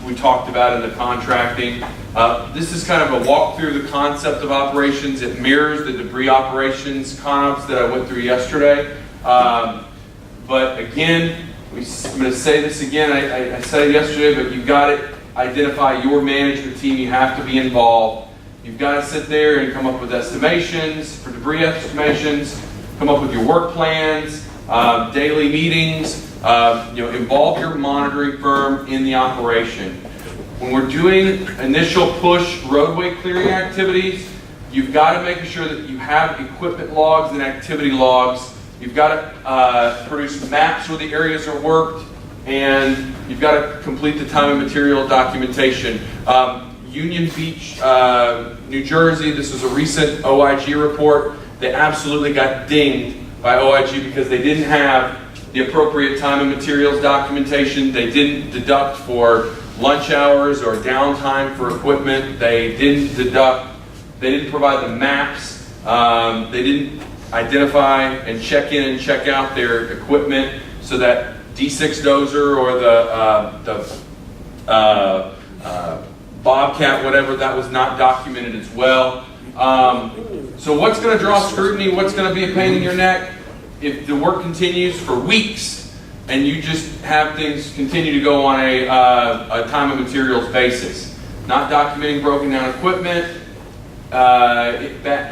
We talked about in the contracting. This is kind of a walk through the concept of operations. It mirrors the debris operations ConOps that I went through yesterday. But again, I'm going to say this again. I said it yesterday, but you've got to identify your management team. You have to be involved. You've got to sit there and come up with estimations for debris estimations, come up with your work plans, daily meetings, involve your monitoring firm in the operation. When we're doing initial push roadway clearing activities, you've got to make sure that you have equipment logs and activity logs. You've got to produce maps where the areas are worked, and you've got to complete the time and material documentation. Union Beach, New Jersey, this was a recent OIG report. They absolutely got dinged by OIG because they didn't have the appropriate time and materials documentation. They didn't deduct for lunch hours or downtime for equipment. They didn't provide the maps. They didn't identify and check in and check out their equipment so that D6 dozer or the Bobcat, whatever, that was not documented as well. So what's going to draw scrutiny? What's going to be a pain in your neck? If the work continues for weeks and you just have things continue to go on a time and materials basis, not documenting broken down equipment,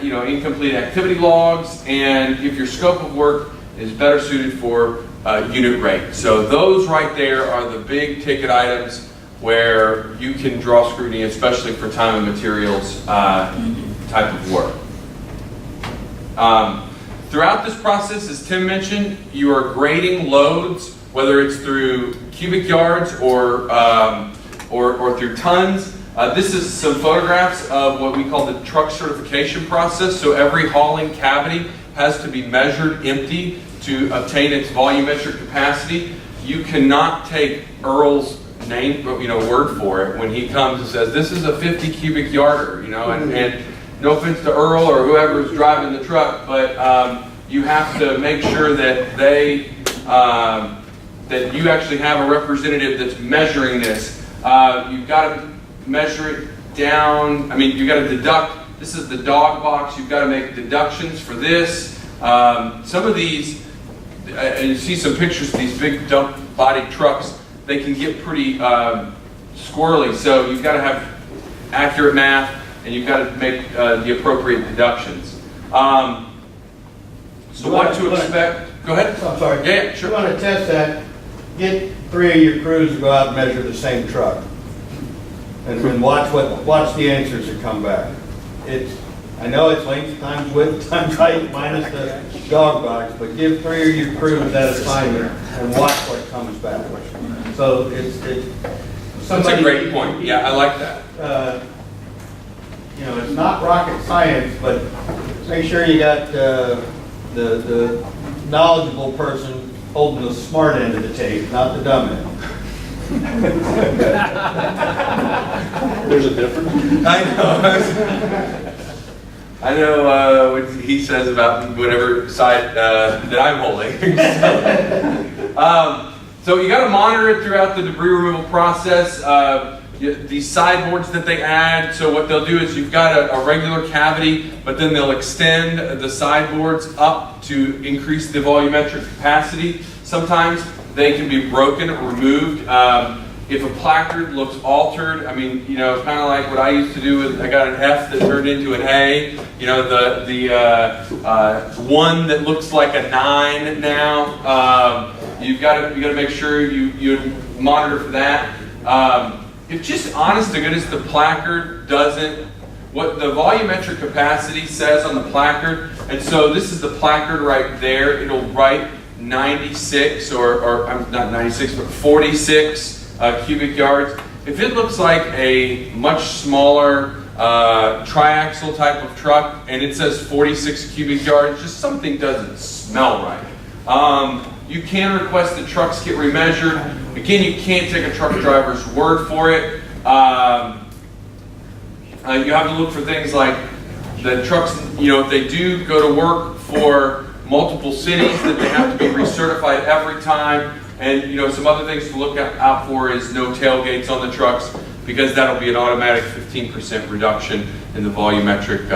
incomplete activity logs, and if your scope of work is better suited for unit rate. So those right there are the big ticket items where you can draw scrutiny, especially for time and materials type of work. Throughout this process, as Tim mentioned, you are grading loads, whether it's through cubic yards or through tons. This is some photographs of what we call the truck certification process. So every hauling cavity has to be measured empty to obtain its volumetric capacity. You cannot take Earl's name, word for it when he comes and says, "This is a 50 cubic yarder," and no offense to Earl or whoever is driving the truck, but you have to make sure that that you actually have a representative that's measuring this. You've got to measure it down. You've got to deduct. This is the dog box. You've got to make deductions for this. Some of these, and you see some pictures of these big dump body trucks, they can get pretty squirrely. So you've got to have accurate math, and you've got to make the appropriate deductions. So what to expect, go ahead. I'm sorry. Yeah, If sure. you want to test that, get 3 of your crews to go out and measure the same truck. And watch the answers that come back. I know it's length times width times height minus the dog box, but give 3 of your crews that assignment and watch what comes back. So That's a great point. Yeah, I like that. It's not rocket science, but make sure you got the knowledgeable person holding the smart end of the tape, not the dumb end. There's a difference. I know what he says about whatever side that I'm holding. So you got to monitor it throughout the debris removal process. These sideboards that they add, so what they'll do is you've got a regular cavity, but then they'll extend the sideboards up to increase the volumetric capacity. Sometimes they can be broken or removed. If a placard looks altered, I mean, kind of like what I used to do with, I got an F that turned into an A. The one that looks like a 9 now. You've got to make sure you monitor for that. If just honest to goodness, the placard doesn't, what the volumetric capacity says on the placard, and so this is the placard right there. It'll write 96 or not 96, but 46 cubic yards. If it looks like a much smaller triaxle type of truck and it says 46 cubic yards, just something doesn't smell right. You can request that trucks get remeasured. Again, you can't take a truck driver's word for it. You have to look for things like the trucks, if they do go to work for multiple cities, that they have to be recertified every time. And some other things to look out for is no tailgates on the trucks, because that'll be an automatic 15% reduction in the volumetric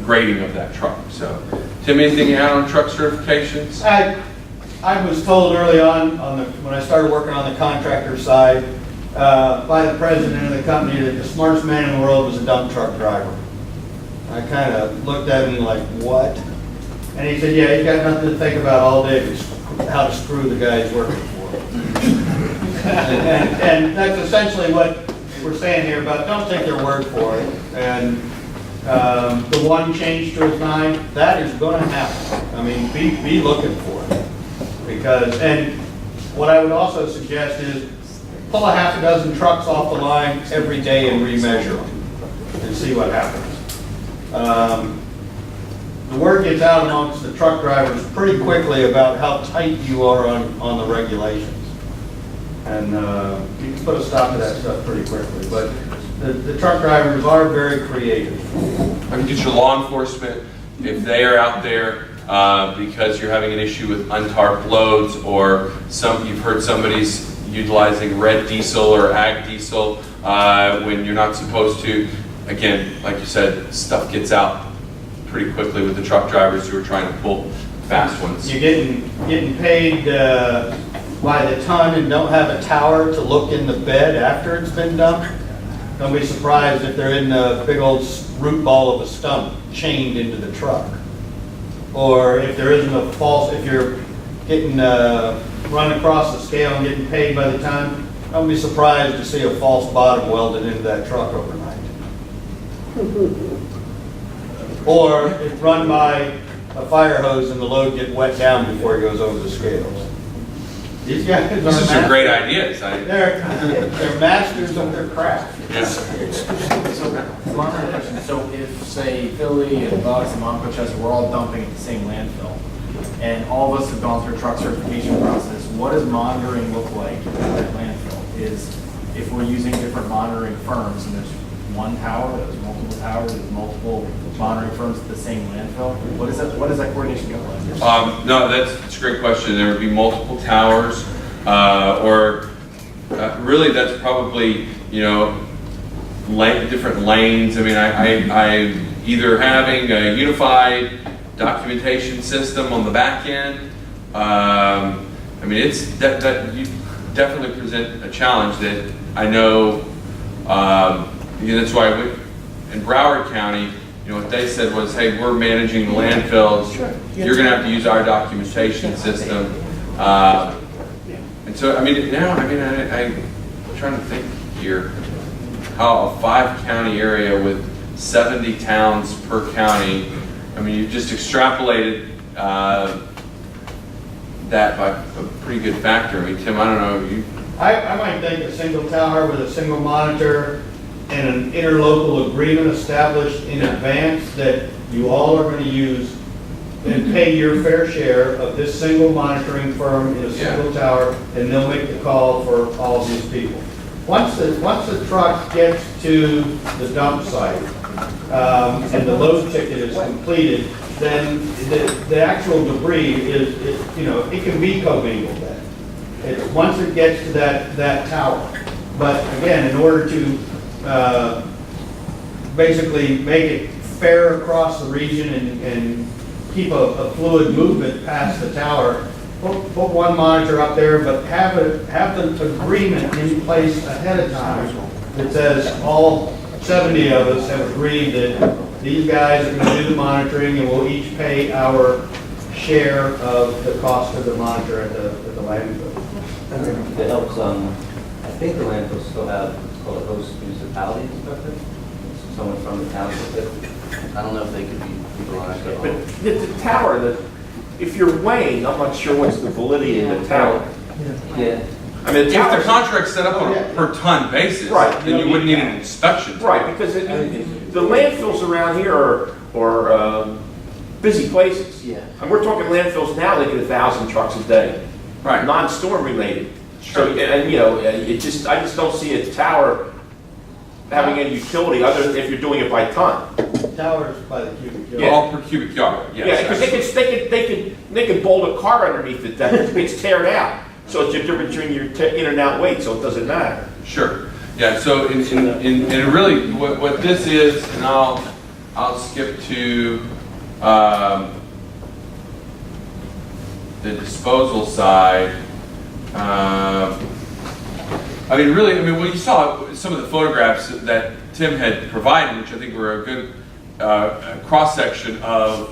grading of that truck. So, Tim, anything you add on truck certifications? I was told early on when I started working on the contractor side by the president of the company that the smartest man in the world was a dump truck driver. I kind of looked at him like, what? And he said, yeah, he's got nothing to think about all day but how to screw the guy he's working for. and that's essentially what we're saying here about don't take their word for it. And the one change to his mind, that is going to happen. I mean, be looking for it. And what I would also suggest is pull a half a dozen trucks off the line every day and remeasure them and see what happens. The word gets out amongst the truck drivers pretty quickly about how tight you are on the regulations. And you can put a stop to that stuff pretty quickly. But the truck drivers are very creative. I mean, just your law enforcement, if they are out there because you're having an issue with untarped loads, or you've heard somebody's utilizing red diesel or ag diesel when you're not supposed to. Again, like you said, stuff gets out pretty quickly with the truck drivers who are trying to pull fast ones. You're getting paid by the ton and don't have a tower to look in the bed after it's been dumped. Don't be surprised if they're in a big old root ball of a stump chained into the truck. Or if there isn't a false, if you're getting run across the scale and getting paid by the ton, don't be surprised to see a false bottom welded into that truck overnight. Or it's run by a fire hose and the load gets wet down before it goes over the scales. These guys are These are some great ideas. They're masters of their craft. Yes. So, one other question. So if, say, Philly and Bucks and Montgomery, we're all dumping at the same landfill, and all of us have gone through a truck certification process, what does monitoring look like at that landfill? Is if we're using different monitoring firms, and there's one tower, there's multiple towers, there's multiple monitoring firms at the same landfill, what does that coordination look like? No, that's a great question. There would be multiple towers, or really that's probably, different lanes. I mean, I either having a unified documentation system on the back end. I mean, it's that you definitely present a challenge that I know. That's why in Broward County, you know, what they said was, hey, we're managing the landfills. You're gonna have to use our documentation system. And so, I mean, now, I mean, I'm trying to think here, how a 5-county area with 70 towns per county, I mean, you just extrapolated that by a pretty good factor. I mean, Tim, I don't know, you... I might think a single tower with a single monitor and an interlocal agreement established in advance that you all are going to use and pay your fair share of this single monitoring firm in a single tower, and they'll make the call for all of these people. Once the truck gets to the dump site and the load ticket is completed, then the actual debris is, you know, it can be commingled then. Once it gets to that tower. But again, in order to basically make it fair across the region and keep a fluid movement past the tower, put one monitor up there, but have the agreement in place ahead of time that says all 70 of us have agreed that these guys are going to do the monitoring and we'll each pay our share of the cost of the monitor at the landfill. It helps, I think the landfills still have what's called a host municipality inspector. Someone from the township. I don't know if they could be people on it. But the tower, if you're weighing, I'm not sure what's the validity of the tower. Yeah. I mean, If the contract's set up on a per ton basis, Right. then you wouldn't need an inspection. Right, because the landfills around here are busy places. Yeah. And we're talking landfills now, they get 1,000 trucks a day. Right. Non-storm related. Sure. So, and you know, I just don't see a tower having any utility other than if you're doing it by ton. Towers by the cubic yard. All per cubic yard, yes. Yeah, because they could bolt a car underneath it that gets teared out. So it's the difference between your in and out weight, so it doesn't matter. Sure. Yeah, so in really, what this is, and I'll skip to the disposal side. I mean, really, what you saw, some of the photographs that Tim had provided, which I think were a good cross-section of,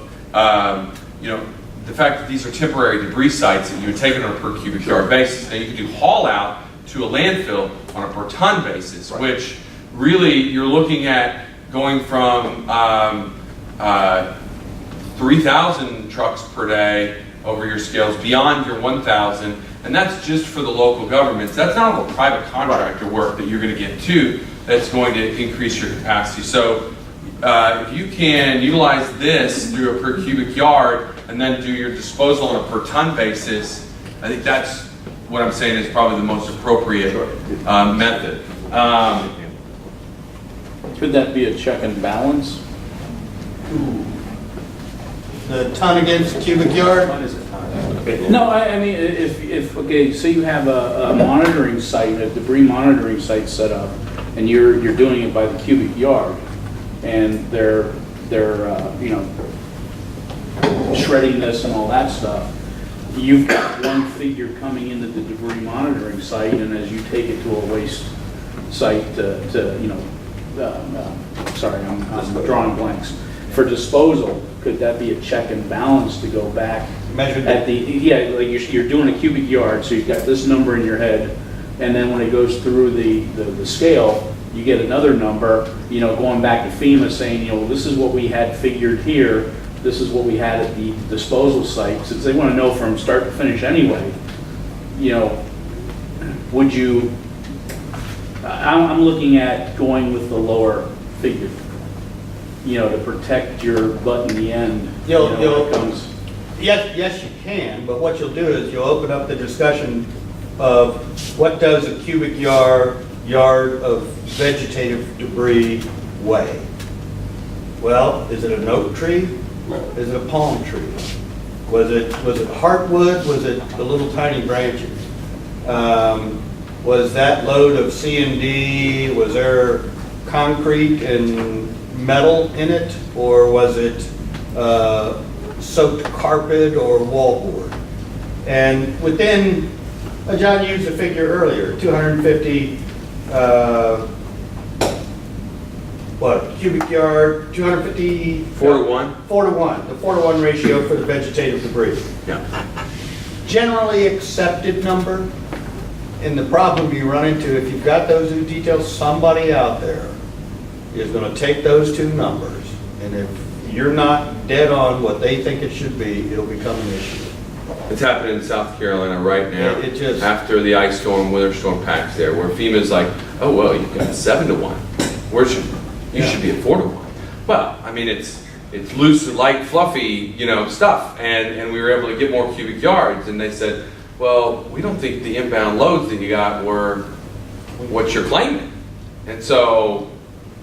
you know, the fact that these are temporary debris sites that you would take on a per cubic yard basis. Now you could do haul out to a landfill on a per ton basis, right, which really you're looking at going from 3,000 trucks per day over your scales beyond your 1,000, and that's just for the local governments. That's not all the private contractor work that you're going to get to that's going to increase your capacity. So if you can utilize this through a per cubic yard and then do your disposal on a per ton basis, I think that's what I'm saying is probably the most appropriate method. Could that be a check and balance? The ton against the cubic yard? No, I mean, if okay, say you have a monitoring site, a debris monitoring site set up, and you're doing it by the cubic yard, and they're you know, shredding this and all that stuff. You've got one figure coming into the debris monitoring site, and as you take it to a waste site to you know, sorry, I'm drawing blanks. For disposal, could that be a check and balance to go back Measured at the, yeah, like you're doing a cubic yard, so you've got this number in your head, and then when it goes through the scale, you get another number, you know, going back to FEMA saying, you know, this is what we had figured here, this is what we had at the disposal site, since they want to know from start to finish anyway, you know, would you, I'm looking at going with the lower figure, you know, to protect your butt in the end. You'll- you know, when it comes. Yes, you can, but what you'll do is you'll open up the discussion of what does a cubic yard of vegetative debris weigh? Well, is it an oak tree? Is it a palm tree? Was it heartwood? Was it the little tiny branches? Was that load of C&D, was there concrete and metal in it? Or was it soaked carpet or wallboard? And within, John used a figure earlier, 250, what, cubic yard, 250? 4 to 1? 4 to 1, the 4 to 1 ratio for the vegetative debris. Yeah. Generally accepted number. And the problem you run into, if you've got those two details, somebody out there is gonna take those two numbers, and if you're not dead on what they think it should be, it'll become an issue. It's happening in South Carolina right now. It just- after the ice storm, winter storm packs there, where FEMA's like, oh, well, you've got 7 to 1. You should be at 4 to 1. Well, I mean, it's loose, light, fluffy, stuff. And we were able to get more cubic yards. And they said, well, we don't think the inbound loads that you got were what you're claiming. And so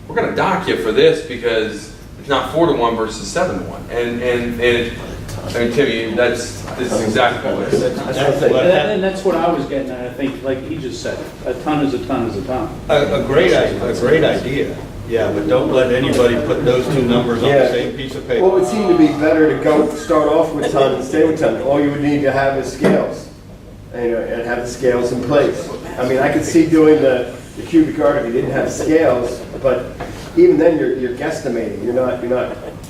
we're going to dock you for this because it's not 4 to 1 versus 7 to 1. I mean, Timmy, this is exactly what it is. And that's what I was getting at, I think, like he just said, a ton is a ton is a ton. A great idea, yeah, but don't let anybody put those two numbers on the same piece of paper. Well, it would seem to be better to start off with ton and stay with ton. All you would need to have is scales, and have the scales in place. I mean, I could see doing the cubic yard if you didn't have scales, but even then, you're guesstimating. You're not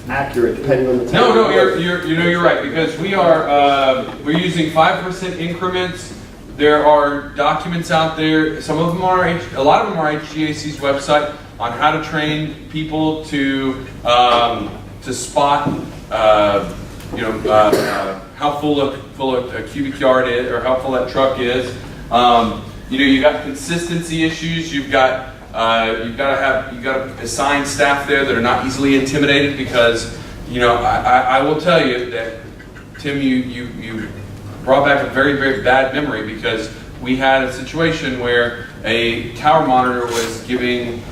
accurate depending on the type. No, you're right, because we're using 5% increments. There are documents out there. A lot of them are HGAC's website on how to train people to spot, how full a cubic yard is, or how full that truck is. You got consistency issues. You've got to assign staff there that are not easily intimidated, because I will tell you that, Tim, you brought back a very, very bad memory, because we had a situation where a tower monitor was giving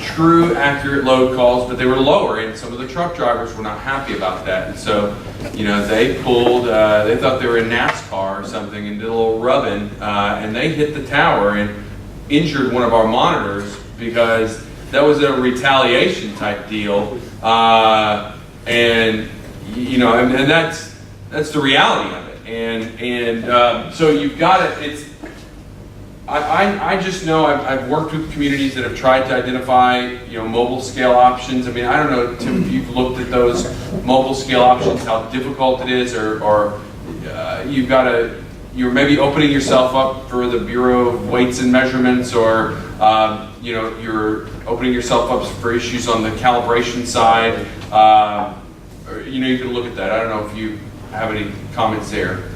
true accurate load calls, but they were lower, and some of the truck drivers were not happy about that. And so they pulled, they thought they were in NASCAR or something, and did a little rubbing, and they hit the tower and injured one of our monitors, because that was a retaliation type deal, and that's the reality of it, and so you've got it. I just know I've worked with communities that have tried to identify mobile scale options. I mean, I don't know, Tim, if you've looked at those mobile scale options, how difficult it is, or you're maybe opening yourself up for the Bureau of Weights and Measurements, or you're opening yourself up for issues on the calibration side. You can look at that. I don't know if you have any comments there.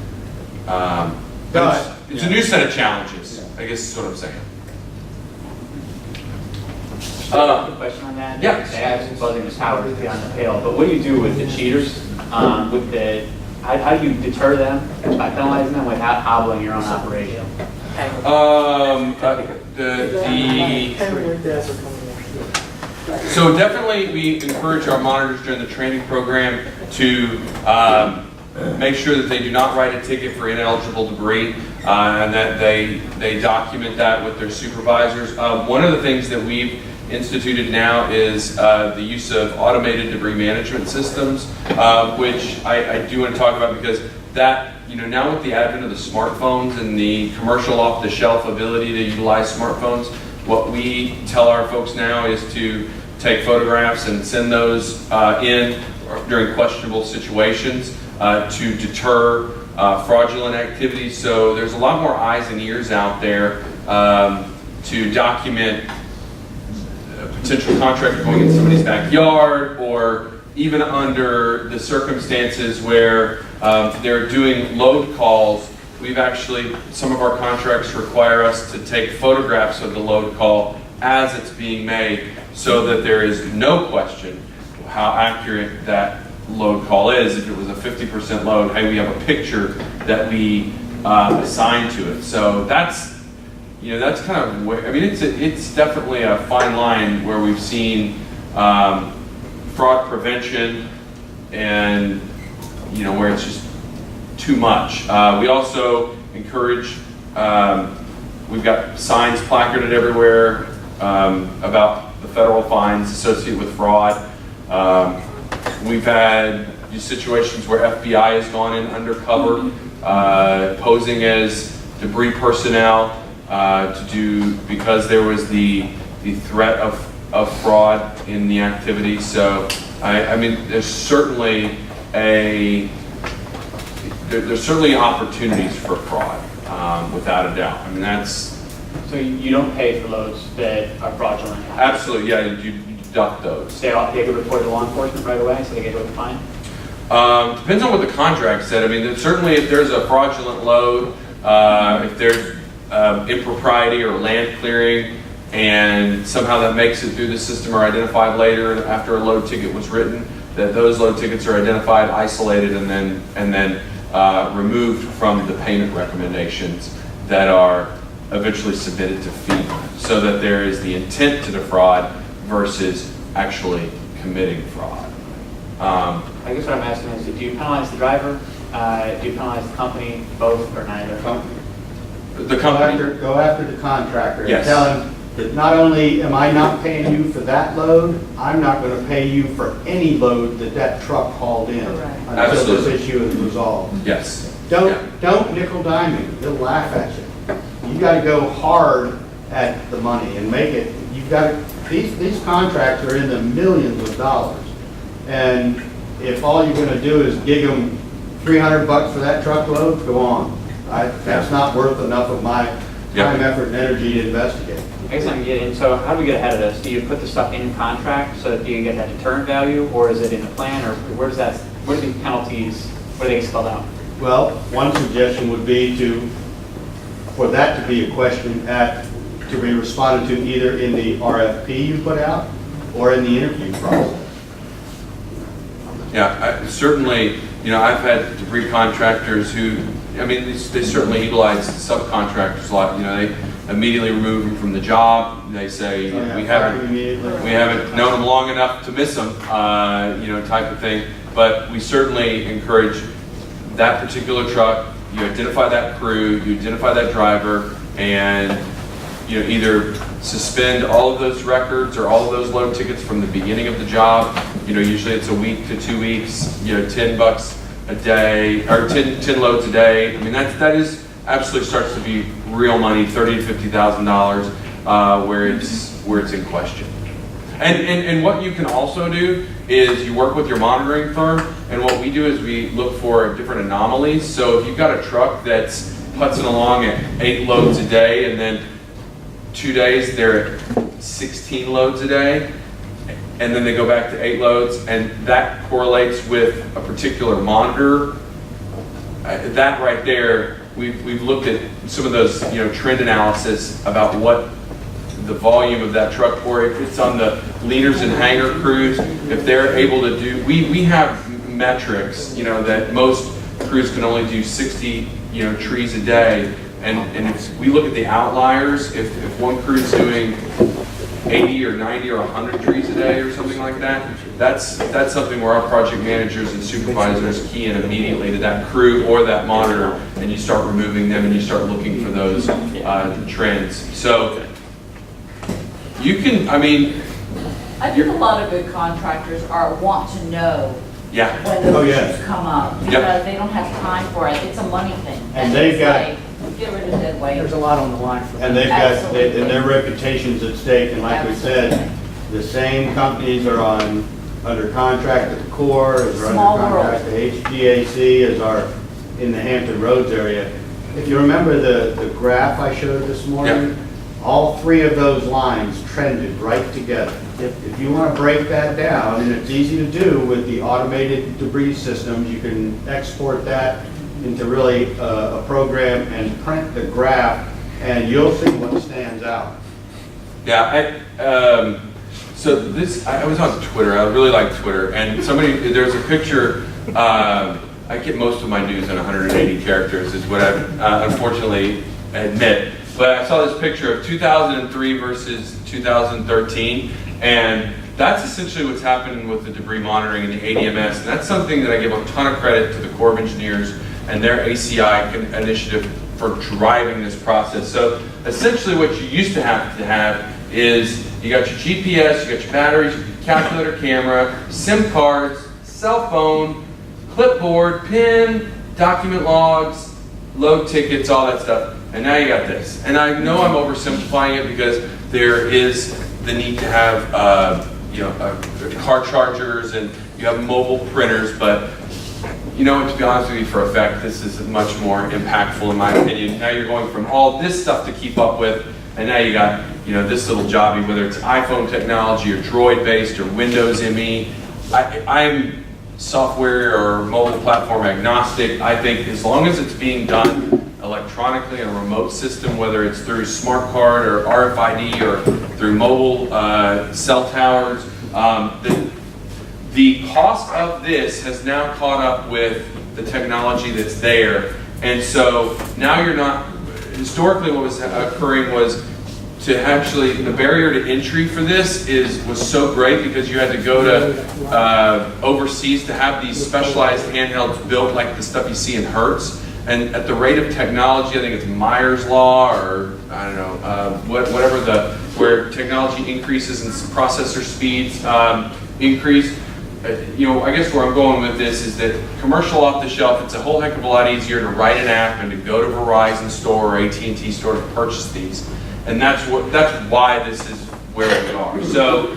It's a new set of challenges, I guess is what I'm saying. A question on that? Yeah. They have buzzing the tower to be on the pale, but what do you do with the cheaters? How do you deter them by penalizing them without hobbling your own operation? So definitely we encourage our monitors during the training program to make sure that they do not write a ticket for ineligible debris, and that they document that with their supervisors. One of the things that we've instituted now is the use of automated debris management systems, which I do want to talk about, because that, now with the advent of the smartphones and the commercial off-the-shelf ability to utilize smartphones, what we tell our folks now is to take photographs and send those in during questionable situations to deter fraudulent activities. So there's a lot more eyes and ears out there to document a potential contractor going in somebody's backyard, or even under the circumstances where they're doing load calls. Some of our contracts require us to take photographs of the load call as it's being made, so that there is no question how accurate that load call is. If it was a 50% load, hey, we have a picture that we assign to it. So that's kind of where, I mean, it's definitely a fine line where we've seen fraud prevention, and where it's just too much. We also encourage, we've got signs placarded everywhere about the federal fines associated with fraud. We've had situations where FBI has gone in undercover, posing as debris personnel because there was the threat of of fraud in the activity. So, I mean, there's certainly there's certainly opportunities for fraud, without a doubt. I mean, that's So you don't pay for loads that are fraudulent? absolutely, yeah, you deduct those. They get reported to law enforcement right away, so they get with the fine? Depends on what the contract said. I mean, certainly if there's a fraudulent load, if there's impropriety or land clearing, and somehow that makes it through the system or identified later after a load ticket was written, that those load tickets are identified, isolated, and then removed from the payment recommendations that are eventually submitted to FEMA, so that there is the intent to defraud versus actually committing fraud. I guess what I'm asking is, do you penalize the driver? Do you penalize the company, both, or neither? The company, Go after the contractor and Yes. tell him that not only am I not paying you for that load, I'm not going to pay you for any load that truck hauled in Correct. until Absolutely. this issue is resolved. yes. Don't nickel dime me. They'll laugh at you. You got to go hard at the money and make it. You've got to. These contracts are in the millions of dollars, and if all you're going to do is gig them $300 for that truckload, go on. That's not worth enough of my time, effort, and energy to investigate. I guess I'm getting, so how do we get ahead of this? Do you put the stuff in contract, so do you get that deterrent value, or is it in the plan, or where do the penalties, where do they get spelled out? Well, one suggestion would be for that to be a question to be responded to either in the RFP you put out or in the interview process. Yeah, certainly, I've had debris contractors who, I mean, they certainly utilize subcontractors a lot. They immediately remove them from the job. They say, we haven't known them long enough to miss them, type of thing. But we certainly encourage that particular truck. You identify that crew, you identify that driver, and either suspend all of those records or all of those load tickets from the beginning of the job. Usually it's a week to 2 weeks. $10 a day or 10 loads a day. I mean, that is absolutely starts to be real money, $30,000 to $50,000, where it's in question. And what you can also do is you work with your monitoring firm, and what we do is we look for different anomalies. So if you've got a truck that's putzing along at 8 loads a day, and then 2 days they're at 16 loads a day, and then they go back to 8 loads, and that correlates with a particular monitor, that right there, we've looked at some of those trend analysis about what the volume of that truck, or if it's on the leaders and hanger crews, if they're able to do, we have metrics, that most crews can only do 60, trees a day, and if we look at the outliers, if one crew's doing 80 or 90 or 100 trees a day or something like that, that's something where our project managers and supervisors key in immediately to that crew or that monitor, and you start removing them and you start looking for those trends. So you can, I think a lot of good contractors want to know yeah. when those Oh, yeah. issues come up, because they don't have time for it. It's a money thing. And they've it's got- like, get rid of dead weight. There's a lot on the line for And them. they've got, Absolutely. and their reputation's at stake, and like we said, Absolutely. the same companies are under contract at the Corps, as are Small under contract world. at HGAC, as are in the Hampton Roads area. If you remember the graph I showed this morning, all 3 of those lines trended right together. If you want to break that down, and it's easy to do with the automated debris systems, you can export that into really a program and print the graph, and you'll see what stands out. Yeah, so this, I was on Twitter, I really like Twitter, and there's a picture, I get most of my news in 180 characters, is what I unfortunately admit, but I saw this picture of 2003 versus 2013, and that's essentially what's happening with the debris monitoring and the ADMS, and that's something that I give a ton of credit to the Corps of Engineers and their ACI initiative for driving this process. So essentially what you used to have is you got your GPS, you got your batteries, your calculator, camera, SIM cards, cell phone, clipboard, pen, document logs, load tickets, all that stuff. And now you got this. And I know I'm oversimplifying it because there is the need to have car chargers, and you have mobile printers, but you know, to be honest with you, for a fact, this is much more impactful in my opinion. Now you're going from all this stuff to keep up with, and now you got, you know, this little jobby, whether it's iPhone technology or Droid-based or Windows ME. I'm software or mobile platform agnostic. I think as long as it's being done electronically in a remote system, whether it's through smart card or RFID or through mobile cell towers, the cost of this has now caught up with the technology that's there. And so now you're not, historically what was occurring was to actually, the barrier to entry for this was so great because you had to go to overseas to have these specialized handhelds built like the stuff you see in Hertz. And at the rate of technology, I think it's Meyer's Law, or I don't know, whatever where technology increases and processor speeds increase. You know, I guess where I'm going with this is that commercial off the shelf, it's a whole heck of a lot easier to write an app and to go to Verizon store or AT&T store to purchase these. And that's why this is where we are. So,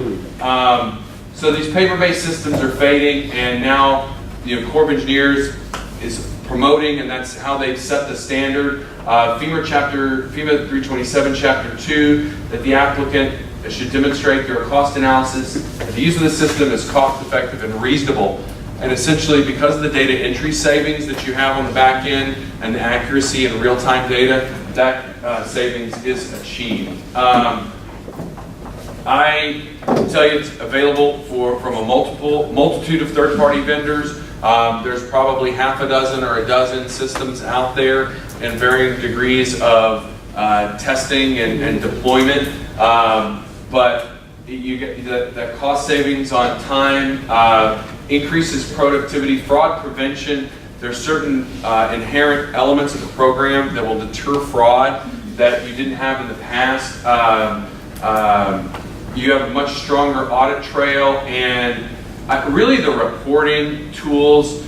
so these paper-based systems are fading, and now, you know, Corps of Engineers is promoting, and that's how they set the standard. FEMA 327 Chapter 2, that the applicant should demonstrate through a cost analysis that the use of the system is cost-effective and reasonable. And essentially, because of the data entry savings that you have on the back end and the accuracy and real-time data, that savings is achieved. I can tell you it's available from a multitude of third-party vendors. There's probably half a dozen or a dozen systems out there in varying degrees of testing and deployment. But you get the cost savings on time, increases productivity, fraud prevention. There's certain inherent elements of the program that will deter fraud that you didn't have in the past. You have a much stronger audit trail, and really the reporting tools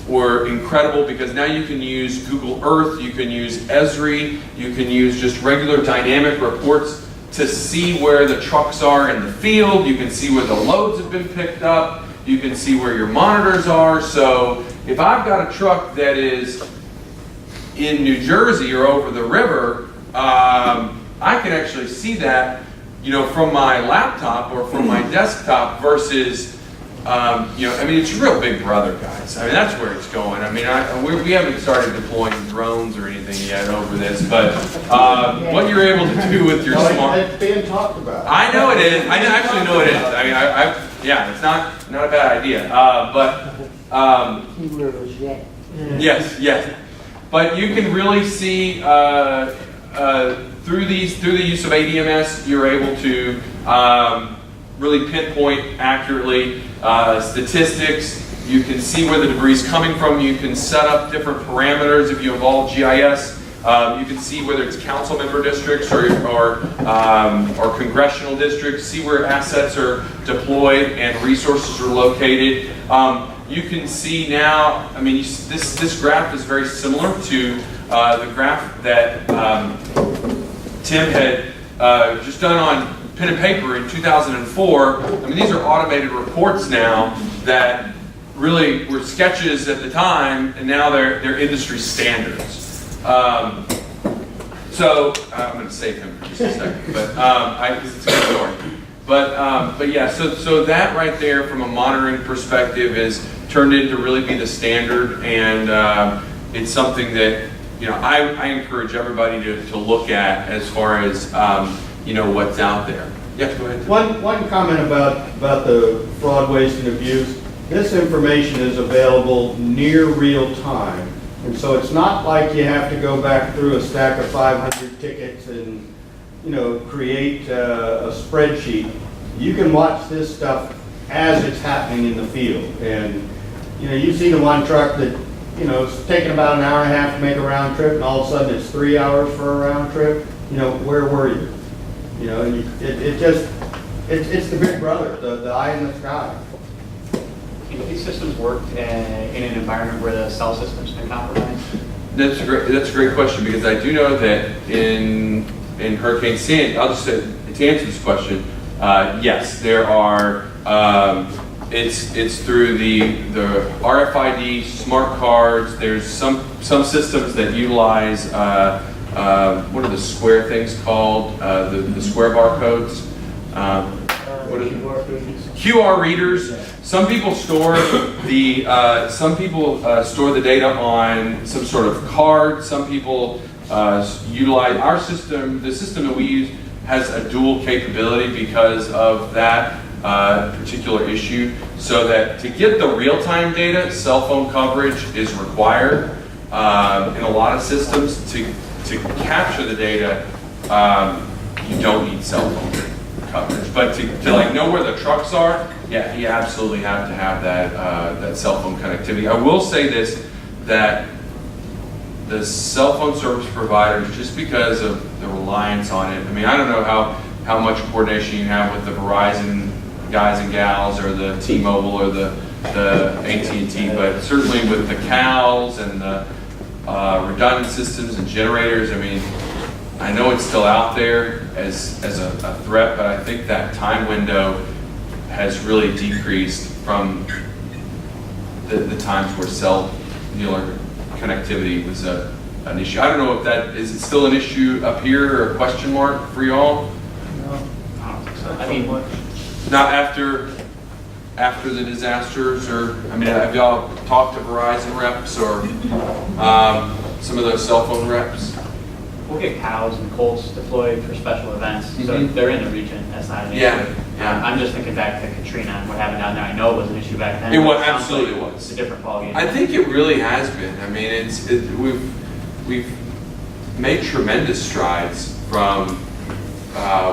were incredible because now you can use Google Earth, you can use Esri, you can use just regular dynamic reports to see where the trucks are in the field. You can see where the loads have been picked up. You can see where your monitors are. So if I've got a truck that is in New Jersey or over the river, I can actually see that, you know, from my laptop or from my desktop versus, you know, I mean, it's real big brother, guys. I mean, that's where it's going. I mean, we haven't started deploying drones or anything yet over this, but what you're able to do with your smart... It's being talked about. I know it is. I actually know it is. I mean, yeah, it's not a bad idea. Yes. But you can really see through the use of ADMS, you're able to really pinpoint accurately statistics. You can see where the debris is coming from. You can set up different parameters if you involve GIS. You can see whether it's council member districts or congressional districts, see where assets are deployed and resources are located. You can see now, I mean, this graph is very similar to the graph that Tim had just done on pen and paper in 2004. I mean, these are automated reports now that really were sketches at the time, and now they're industry standards. So I'm going to save him for just a second, but it's a good story. But yeah, so that right there, from a monitoring perspective, is turned into really be the standard, and it's something that, you know, I encourage everybody to look at as far as you know, what's out there. Yeah, go ahead. One comment about the fraud, waste, and abuse. This information is available near real time. And so it's not like you have to go back through a stack of 500 tickets and, you know, create a spreadsheet. You can watch this stuff as it's happening in the field. And, you know, you see the one truck that, you know, it's taking about an hour and a half to make a round trip, and all of a sudden it's 3 hours for a round trip. You know, where were you? You know, and it's the big brother, the eye in the sky. Have these systems worked in an environment where the cell system's been compromised? That's a great question, because I do know that in in Hurricane Sandy, I'll just say, to answer this question, yes, there are, it's through the RFID smart cards. There's some systems that utilize, what are the square things called? The square barcodes. What are QR readers. Some people store the data on some sort of card. Some people utilize our system. The system that we use has a dual capability because of that particular issue. So that to get the real-time data, cell phone coverage is required in a lot of systems. To capture the data, you don't need cell phone coverage. But to like know where the trucks are, yeah, you absolutely have to have that cell phone connectivity. I will say this, that the cell phone service providers, just because of the reliance on it, I mean, I don't know how much coordination you have with the Verizon guys and gals or the T-Mobile or the AT&T, but certainly with the CALs and the redundant systems and generators, I mean, I know it's still out there as a threat, but I think that time window has really decreased from the times where cellular connectivity was an issue. I don't know if that is it still an issue up here or a question mark for y'all? No, I don't think so. I mean, not after the disasters, or I mean, have y'all talked to Verizon reps or some of those cell phone reps? we'll get cows and colts deployed for special events, so they're in the region. That's not an issue. Yeah. I'm just thinking back to Katrina and what happened down there. I know it was an issue back then. It was, sounds absolutely like was. It's a different ballgame. I think it really has been. I mean, we've made tremendous strides from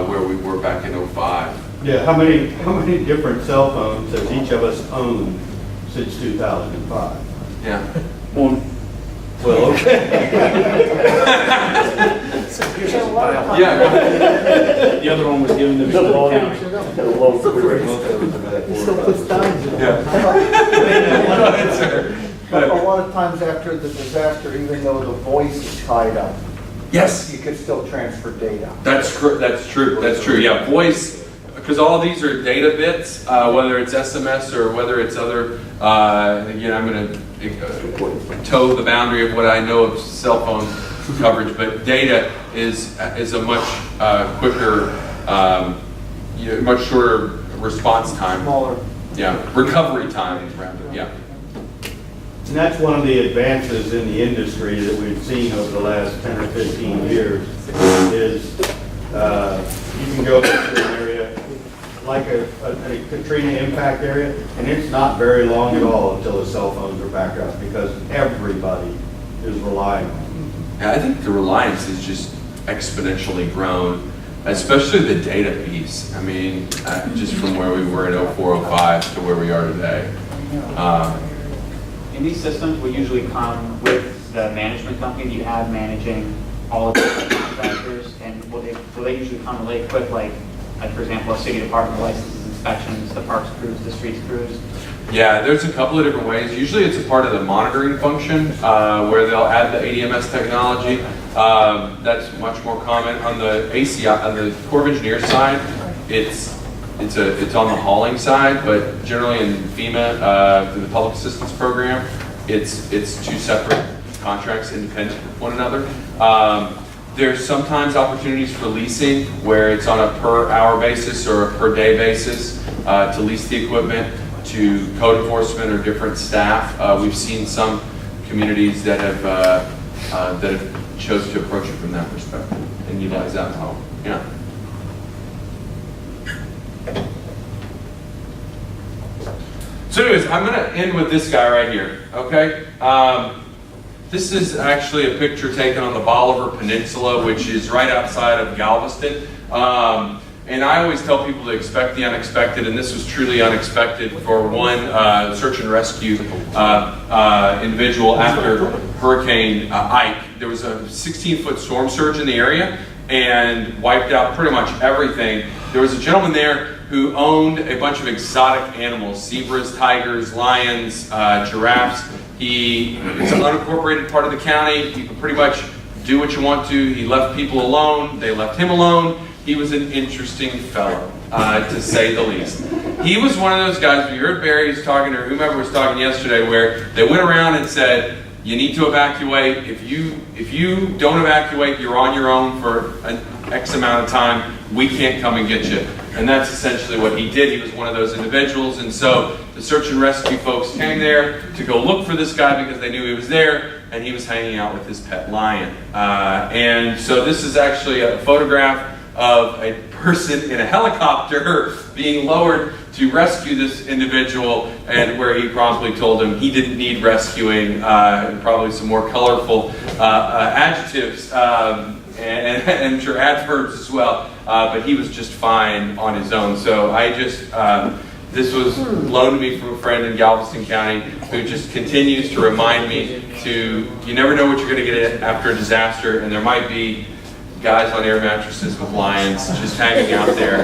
where we were back in 2005. Yeah, how many different cell phones has each of us owned since 2005? Yeah. One. Well, okay. Yeah. The other one was given to me by the county. It still puts dimes in Yeah. But a lot of times after the disaster, even though the voice is tied up, Yes. you could still transfer data. That's true. That's true. Yeah, voice, because all these are data bits, whether it's SMS or whether it's other. Again, I'm going to toe the boundary of what I know of cell phone coverage, but data is a much quicker, much shorter response time. Smaller. Yeah, recovery time rather. Yeah. And that's one of the advances in the industry that we've seen over the last 10 or 15 years is you can go to an area like a Katrina impact area, and it's not very long at all until the cell phones are back up because everybody is relying on them. Yeah, I think the reliance has just exponentially grown, especially the data piece. I mean, just from where we were in 04, 05 to where we are today. In these systems, we usually come with the management company that you have managing all of the contractors, and will they usually come really equipped, like for example, a city department licenses, inspections, the parks crews, the streets crews? Yeah, there's a couple of different ways. Usually it's a part of the monitoring function where they'll add the ADMS technology. That's much more common. On the ACI, on the Corps of Engineers side, it's on the hauling side, but generally in FEMA, through the Public Assistance Program, it's two separate contracts independent of one another. There's sometimes opportunities for leasing where it's on a per hour basis or a per day basis to lease the equipment to code enforcement or different staff. We've seen some communities that have chose to approach it from that perspective and utilize that model. Yeah. So anyways, I'm going to end with this guy right here, okay? This is actually a picture taken on the Bolivar Peninsula, which is right outside of Galveston. And I always tell people to expect the unexpected, and this was truly unexpected for one search and rescue individual after Hurricane Ike. There was a 16-foot storm surge in the area and wiped out pretty much everything. There was a gentleman there who owned a bunch of exotic animals, zebras, tigers, lions, giraffes. It's an unincorporated part of the county. You can pretty much do what you want to. He left people alone. They left him alone. He was an interesting fellow, to say the least. He was one of those guys, we heard Barry was talking, or whomever was talking yesterday, where they went around and said, you need to evacuate. If you don't evacuate, you're on your own for an X amount of time. We can't come and get you. And that's essentially what he did. He was one of those individuals. And so the search and rescue folks came there to go look for this guy because they knew he was there, and he was hanging out with his pet lion. And so this is actually a photograph of a person in a helicopter being lowered to rescue this individual, and where he probably told him he didn't need rescuing, and probably some more colorful adjectives, and I'm sure adverbs as well, but he was just fine on his own. So I just, this was loaned to me from a friend in Galveston County who just continues to remind me you never know what you're going to get after a disaster, and there might be guys on air mattresses with lions just hanging out there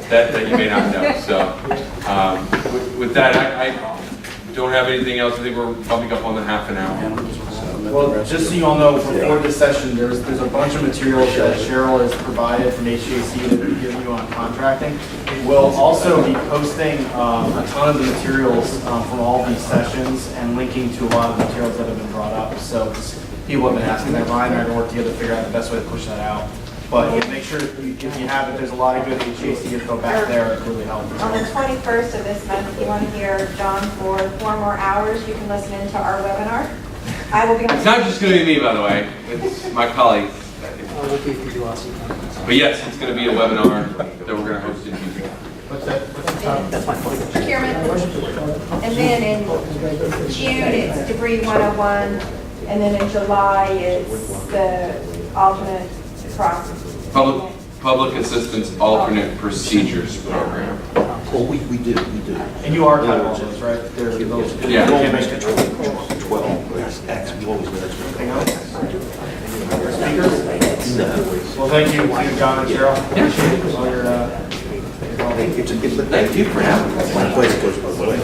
that you may not know. So with that, I don't have anything else. I think we're bumping up on the half an hour. Well, just so you all know, before this session, there's a bunch of materials that Cheryl has provided from HGAC that we've given you on contracting. We'll also be posting a ton of the materials from all these sessions and linking to a lot of the materials that have been brought up. So people have been asking that. Ryan and I are going to work together to figure out the best way to push that out. But make sure if you have it, there's a lot of good HGAC info back there. It really helps. On the 21st of this month, if you want to hear John for 4 more hours, you can listen into our webinar. I will be on. It's not just going to be me, by the way. It's my colleague. But yes, it's going to be a webinar that we're going to host in Houston. What's that? That's my procurement. And then in June, it's Debris 101. And then in July, it's the alternate process. Public Assistance Alternate Procedures Program. Well, we do. And you archive all those, right? There's those. Yeah. We only make it 12, but it's actually always been Anything else? Speakers? Well, thank you to John and Cheryl. Appreciate all your Thank you for having us. My place goes both ways.